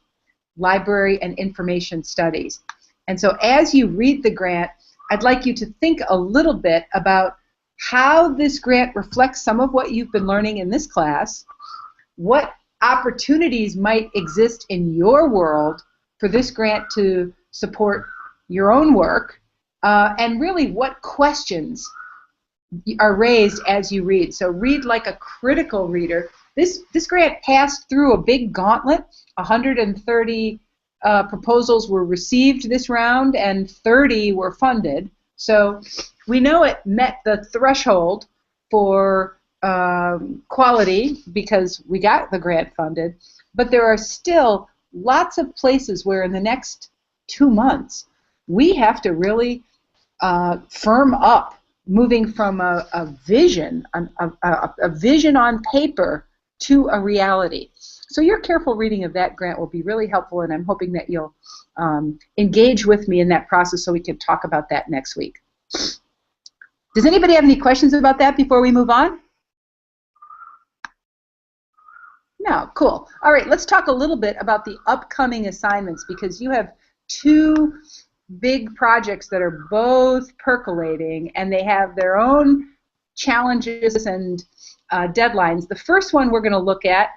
Library and Information Studies. And so as you read the grant, I'd like you to think a little bit about how this grant reflects some of what you've been learning in this class, what opportunities might exist in your world for this grant to support your own work, and really what questions are raised as you read. So read like a critical reader. This grant passed through a big gauntlet. 130 proposals were received this round, and 30 were funded. So we know it met the threshold for quality because we got the grant funded, but there are still lots of places where in the next 2 months we have to really firm up, moving from a vision on paper to a reality. So your careful reading of that grant will be really helpful, and I'm hoping that you'll engage with me in that process so we can talk about that next week. Does anybody have any questions about that before we move on? No, cool. All right, let's talk a little bit about the upcoming assignments, because you have 2 big projects that are both percolating, and they have their own challenges and deadlines. The first one we're going to look at,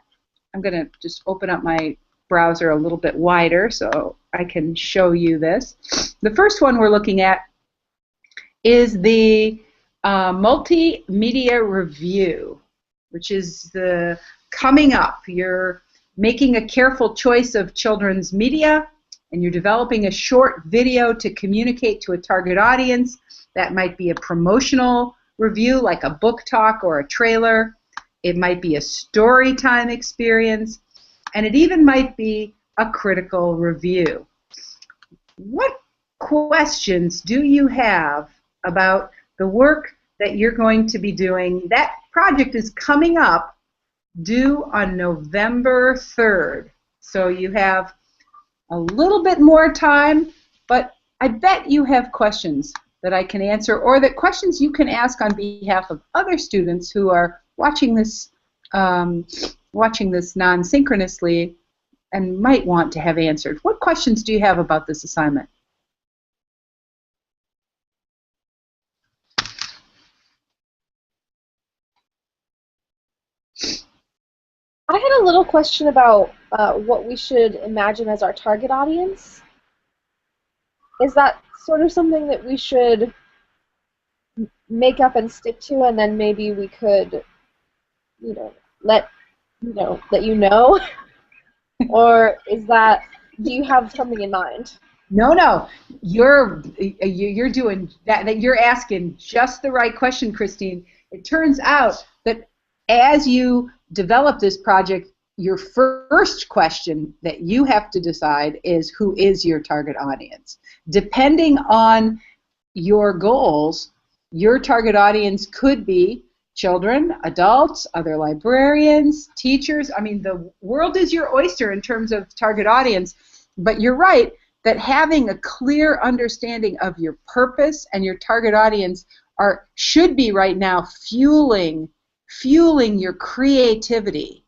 I'm going to just open up my browser a little bit wider so I can show you this. The first one we're looking at is the multimedia review, which is the coming up. You're making a careful choice of children's media, and you're developing a short video to communicate to a target audience. That might be a promotional review like a book talk or a trailer. It might be a story time experience, and it even might be a critical review. What questions do you have about the work that you're going to be doing? That project is coming up, due on November 3rd. So you have a little bit more time, but I bet you have questions that I can answer, or that questions you can ask on behalf of other students who are watching this non-synchronously and might want to have answered. What questions do you have about this assignment?
I had a little question about what we should imagine as our target audience. Is that sort of something that we should make up and stick to, and then maybe we could, let you know? Or is that, do you have something in mind?
No. You're doing that. You're asking just the right question, Christine. It turns out that as you develop this project, your first question that you have to decide is, who is your target audience? Depending on your goals, your target audience could be children, adults, other librarians, teachers. I mean, the world is your oyster in terms of target audience, but you're right. that having a clear understanding of your purpose and your target audience should be right now fueling your creativity.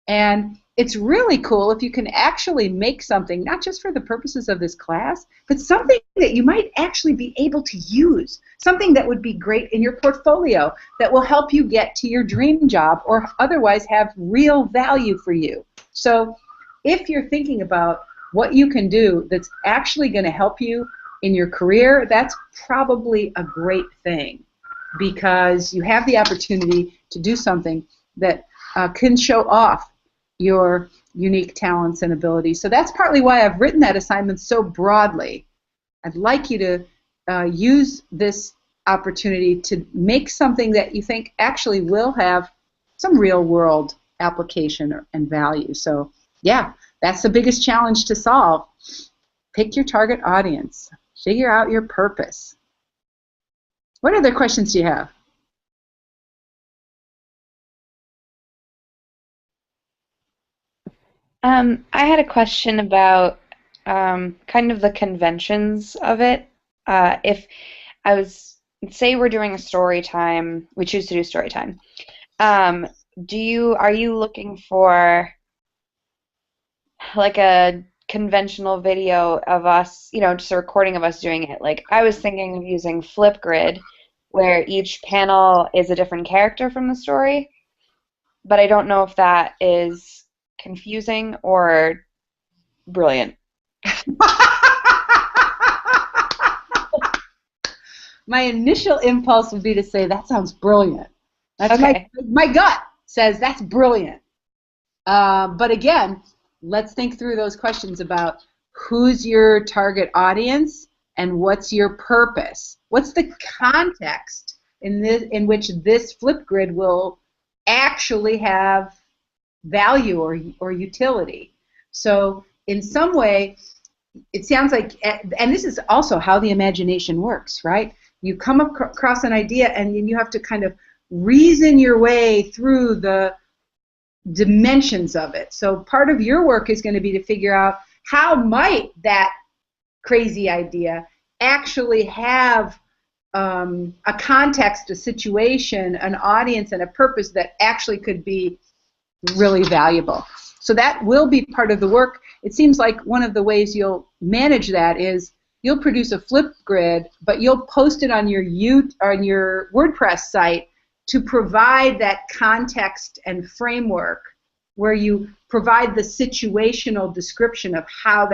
And it's really cool if you can actually make something, not just for the purposes of this class, but something that you might actually be able to use, something that would be great in your portfolio that will help you get to your dream job or otherwise have real value for you. So if you're thinking about what you can do that's actually going to help you in your career, that's probably a great thing, because you have the opportunity to do something that can show off your unique talents and abilities. So that's partly why I've written that assignment so broadly. I'd like you to use this opportunity to make something that you think actually will have some real world application and value. So yeah, that's the biggest challenge to solve. Pick your target audience. Figure out your purpose. What other questions do you have?
I had a question about kind of the conventions of it. If I was, say we're doing a story time, we choose to do story time. Are you looking for like a conventional video of us, just a recording of us doing it? Like, I was thinking of using Flipgrid, where each panel is a different character from the story, but I don't know if that is confusing or brilliant.
My initial impulse would be to say that sounds brilliant. That's
okay.
My gut says that's brilliant. But again, let's think through those questions about who's your target audience and what's your purpose. What's the context in which this Flipgrid will actually have value or utility? So in some way, it sounds like, and this is also how the imagination works, right? You come across an idea and you have to kind of reason your way through the dimensions of it. So part of your work is going to be to figure out how might that crazy idea actually have a context, a situation, an audience, and a purpose that actually could be really valuable. So that will be part of the work. It seems like one of the ways you'll manage that is you'll produce a Flipgrid, but you'll post it on your WordPress site to provide that context and framework where you provide the situational description of how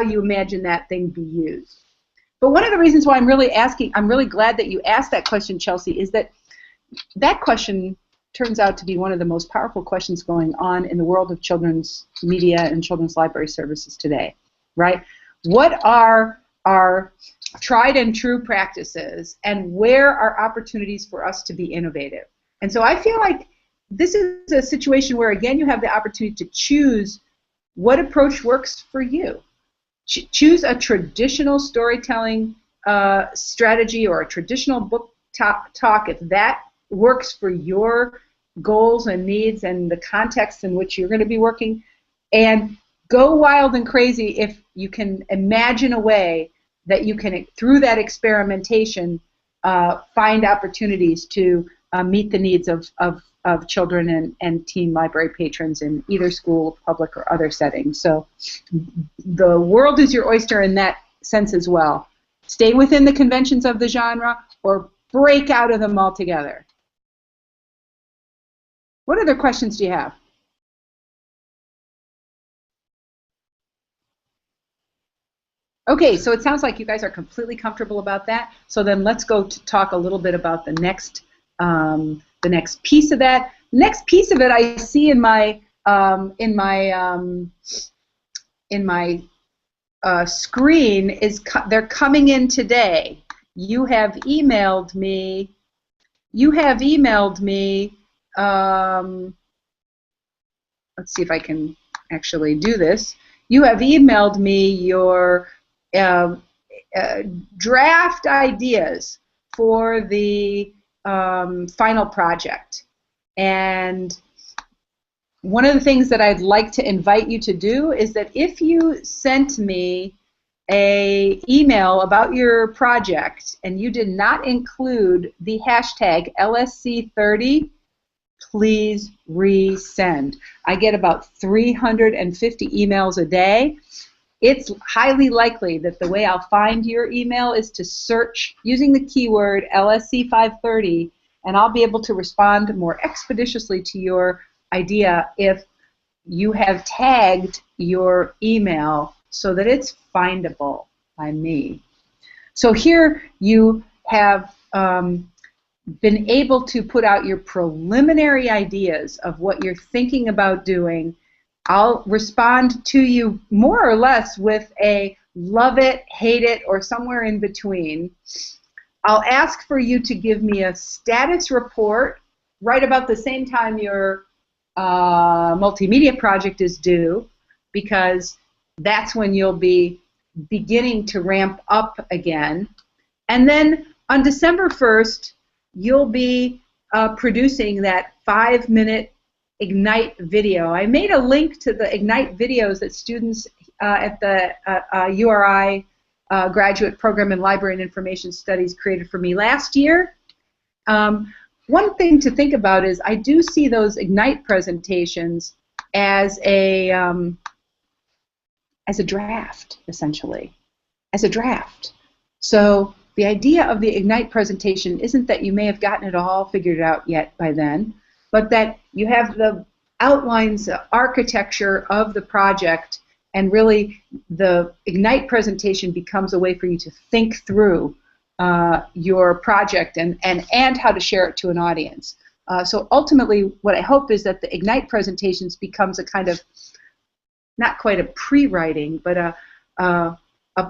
you imagine that thing be used. But one of the reasons why I'm really glad that you asked that question, Chelsea, is that question turns out to be one of the most powerful questions going on in the world of children's media and children's library services today, right? What are our tried and true practices, and where are opportunities for us to be innovative? And so I feel like this is a situation where, again, you have the opportunity to choose what approach works for you. Choose a traditional storytelling strategy or a traditional book talk if that works for your goals and needs and the context in which you're going to be working, and go wild and crazy if you can imagine a way that you can, through that experimentation, find opportunities to meet the needs of children and teen library patrons in either school, public, or other settings. So the world is your oyster in that sense as well. Stay within the conventions of the genre or break out of them altogether. What other questions do you have? Okay, so it sounds like you guys are completely comfortable about that. So then let's go to talk a little bit about the next piece of that. The next piece of it I see in my screen is they're coming in today. You have emailed me. Let's see if I can actually do this. You have emailed me your draft ideas for the final project. And one of the things that I'd like to invite you to do is that if you sent me a email about your project and you did not include the hashtag LSC30, please resend. I get about 350 emails a day. It's highly likely that the way I'll find your email is to search using the keyword LSC530, and I'll be able to respond more expeditiously to your idea if you have tagged your email so that it's findable by me. So here you have been able to put out your preliminary ideas of what you're thinking about doing. I'll respond to you more or less with a love it, hate it, or somewhere in between. I'll ask for you to give me a status report right about the same time your multimedia project is due, because that's when you'll be beginning to ramp up again. And then on December 1st, you'll be producing that 5-minute Ignite video. I made a link to the Ignite videos that students at the URI Graduate Program in Library and Information Studies created for me last year. One thing to think about is I do see those Ignite presentations as a draft, essentially, as a draft. So the idea of the Ignite presentation isn't that you may have gotten it all figured out yet by then, but that you have the outlines, the architecture of the project, and really the Ignite presentation becomes a way for you to think through your project and how to share it to an audience. So ultimately, what I hope is that the Ignite presentations becomes a kind of, not quite a pre-writing, but a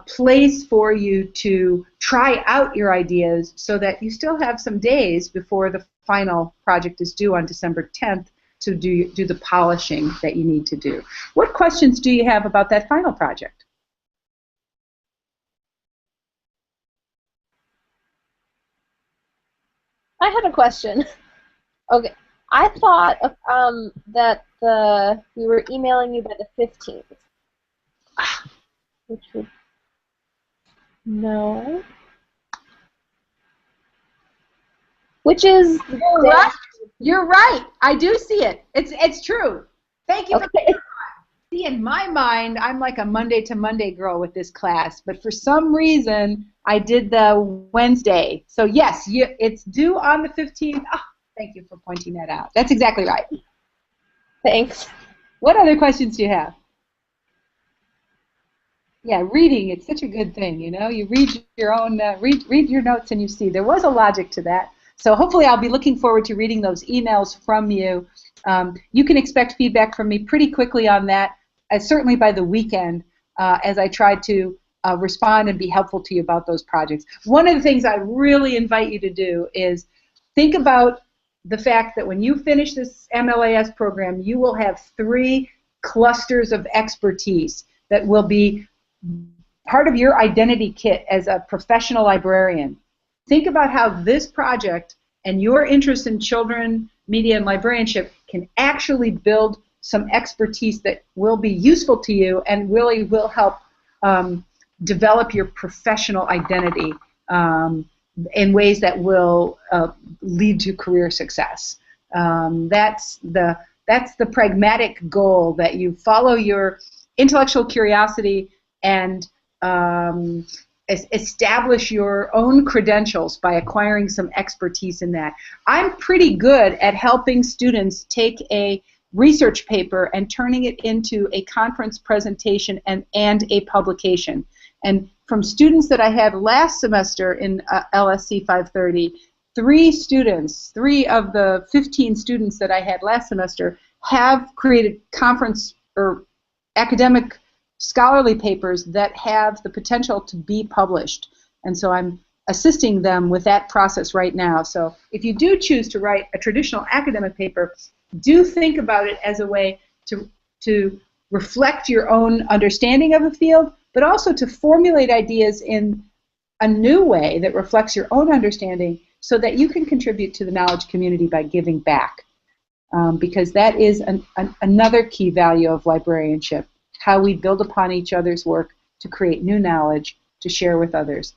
place for you to try out your ideas so that you still have some days before the final project is due on December 10th to do the polishing that you need to do. What questions do you have about that final project?
I had a question. Okay, I thought that we were emailing you by the 15th. Which would no. Which is
You're right. You're right. I do see it. It's true. Thank you for see, in my mind, I'm like a Monday to Monday girl with this class, but for some reason, I did the Wednesday. So yes, it's due on the 15th. Oh, thank you for pointing that out. That's exactly right.
Thanks.
What other questions do you have? Yeah, reading, it's such a good thing, you know. You read your own, read your notes and you see. There was a logic to that. So hopefully I'll be looking forward to reading those emails from you. You can expect feedback from me pretty quickly on that, certainly by the weekend, as I try to respond and be helpful to you about those projects. One of the things I really invite you to do is think about the fact that when you finish this MLAS program, you will have 3 clusters of expertise that will be part of your identity kit as a professional librarian. Think about how this project and your interest in children, media, and librarianship can actually build some expertise that will be useful to you and really will help develop your professional identity in ways that will lead to career success. That's the pragmatic goal, that you follow your intellectual curiosity and establish your own credentials by acquiring some expertise in that. I'm pretty good at helping students take a research paper and turning it into a conference presentation and a publication. And from students that I had last semester in LSC 530, 3 of the 15 students that I had last semester have created conference or academic scholarly papers that have the potential to be published. And so I'm assisting them with that process right now. So if you do choose to write a traditional academic paper, do think about it as a way to reflect your own understanding of a field, but also to formulate ideas in a new way that reflects your own understanding so that you can contribute to the knowledge community by giving back. Because that is another key value of librarianship, how we build upon each other's work to create new knowledge to share with others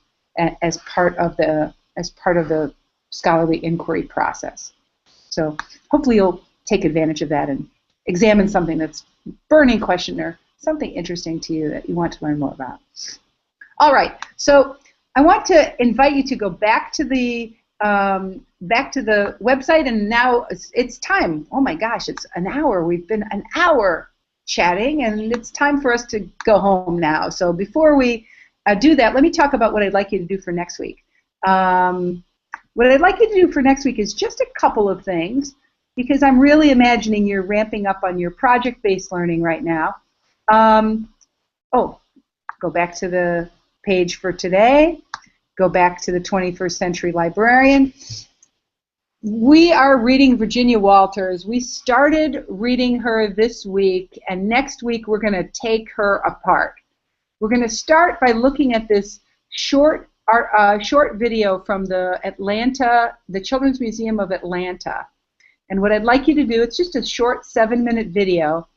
as part of the scholarly inquiry process. So hopefully you'll take advantage of that and examine something that's a burning question or something interesting to you that you want to learn more about. All right, so I want to invite you to go back to the website, and now it's time. Oh my gosh, it's an hour. We've been an hour chatting, and it's time for us to go home now. So before we do that, let me talk about what I'd like you to do for next week. What I'd like you to do for next week is just a couple of things, because I'm really imagining you're ramping up on your project-based learning right now. Go back to the page for today. Go back to the 21st Century Librarian. We are reading Virginia Walters. We started reading her this week, and next week we're going to take her apart. We're going to start by looking at this short video from the Children's Museum of Atlanta. And what I'd like you to do, it's just a short 7-minute video,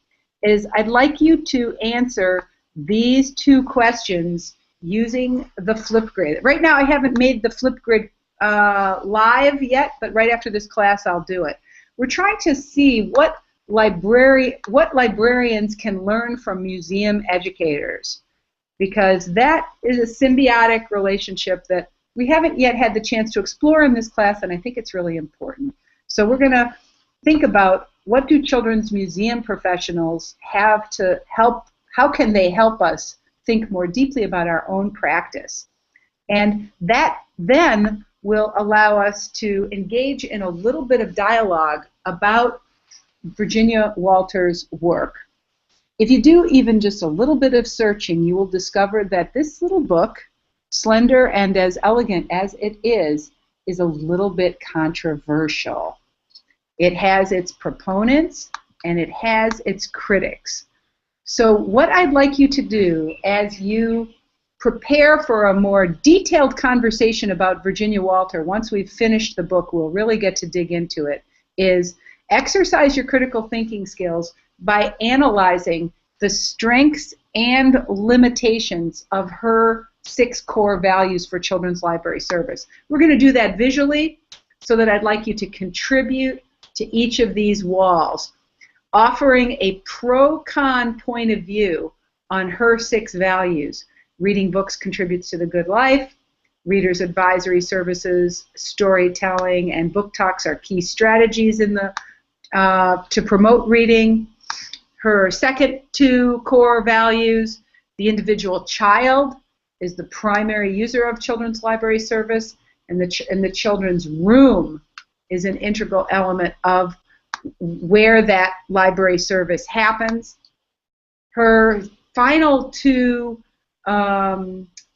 is I'd like you to answer these 2 questions using the Flipgrid. Right now I haven't made the Flipgrid live yet, but right after this class I'll do it. We're trying to see what librarians can learn from museum educators, because that is a symbiotic relationship that we haven't yet had the chance to explore in this class, and I think it's really important. So we're going to think about, what do children's museum professionals have to help, how can they help us think more deeply about our own practice? And that then will allow us to engage in a little bit of dialogue about Virginia Walters' work. If you do even just a little bit of searching, you will discover that this little book, slender and as elegant as it is a little bit controversial. It has its proponents and it has its critics. So what I'd like you to do as you prepare for a more detailed conversation about Virginia Walters, once we've finished the book, we'll really get to dig into it, is exercise your critical thinking skills by analyzing the strengths and limitations of her 6 core values for children's library service. We're going to do that visually, so that I'd like you to contribute to each of these walls, offering a pro-con point of view on her 6 values. Reading books contributes to the good life. Readers' advisory services, storytelling, and book talks are key strategies in the to promote reading. Her second 2 core values: the individual child is the primary user of children's library service, and the children's room is an integral element of where that library service happens. Her final 2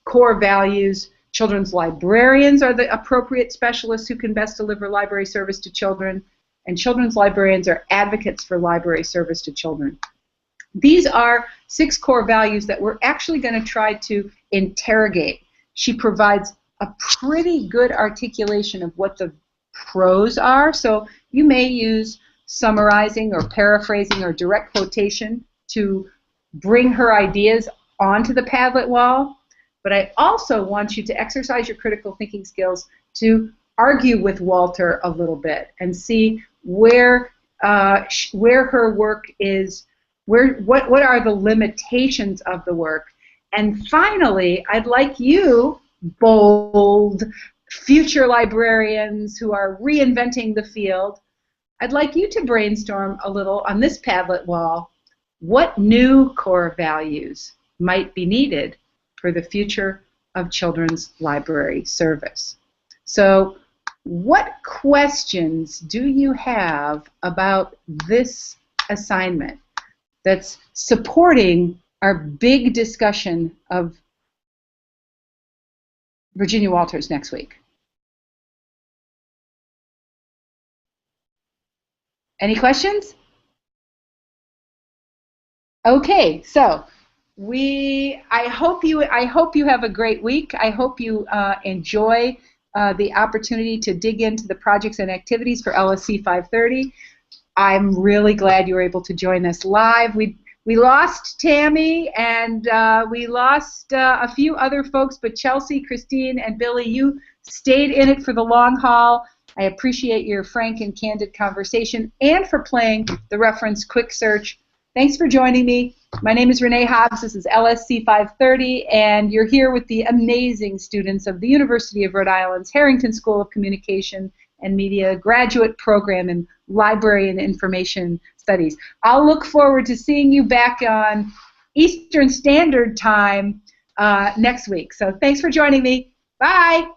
core values: children's librarians are the appropriate specialists who can best deliver library service to children, and children's librarians are advocates for library service to children. These are 6 core values that we're actually going to try to interrogate. She provides a pretty good articulation of what the pros are, so you may use summarizing or paraphrasing or direct quotation to bring her ideas onto the Padlet wall. But I also want you to exercise your critical thinking skills to argue with Walter a little bit and see where her work is, what are the limitations of the work. And finally, I'd like you, bold future librarians who are reinventing the field, I'd like you to brainstorm a little on this Padlet wall what new core values might be needed for the future of children's library service. So what questions do you have about this assignment that's supporting our big discussion of Virginia Walters next week? Any questions? Okay, so I hope you have a great week. I hope you enjoy the opportunity to dig into the projects and activities for LSC 530. I'm really glad you were able to join us live. We lost Tammy, and we lost a few other folks, but Chelsea, Christine, and Billy, you stayed in it for the long haul. I appreciate your frank and candid conversation and for playing the reference quick search. Thanks for joining me. My name is Renee Hobbs. This is LSC 530, and you're here with the amazing students of the University of Rhode Island's Harrington School of Communication and Media graduate program in Library and Information Studies. I'll look forward to seeing you back on Eastern Standard Time next week. So thanks for joining me. Bye.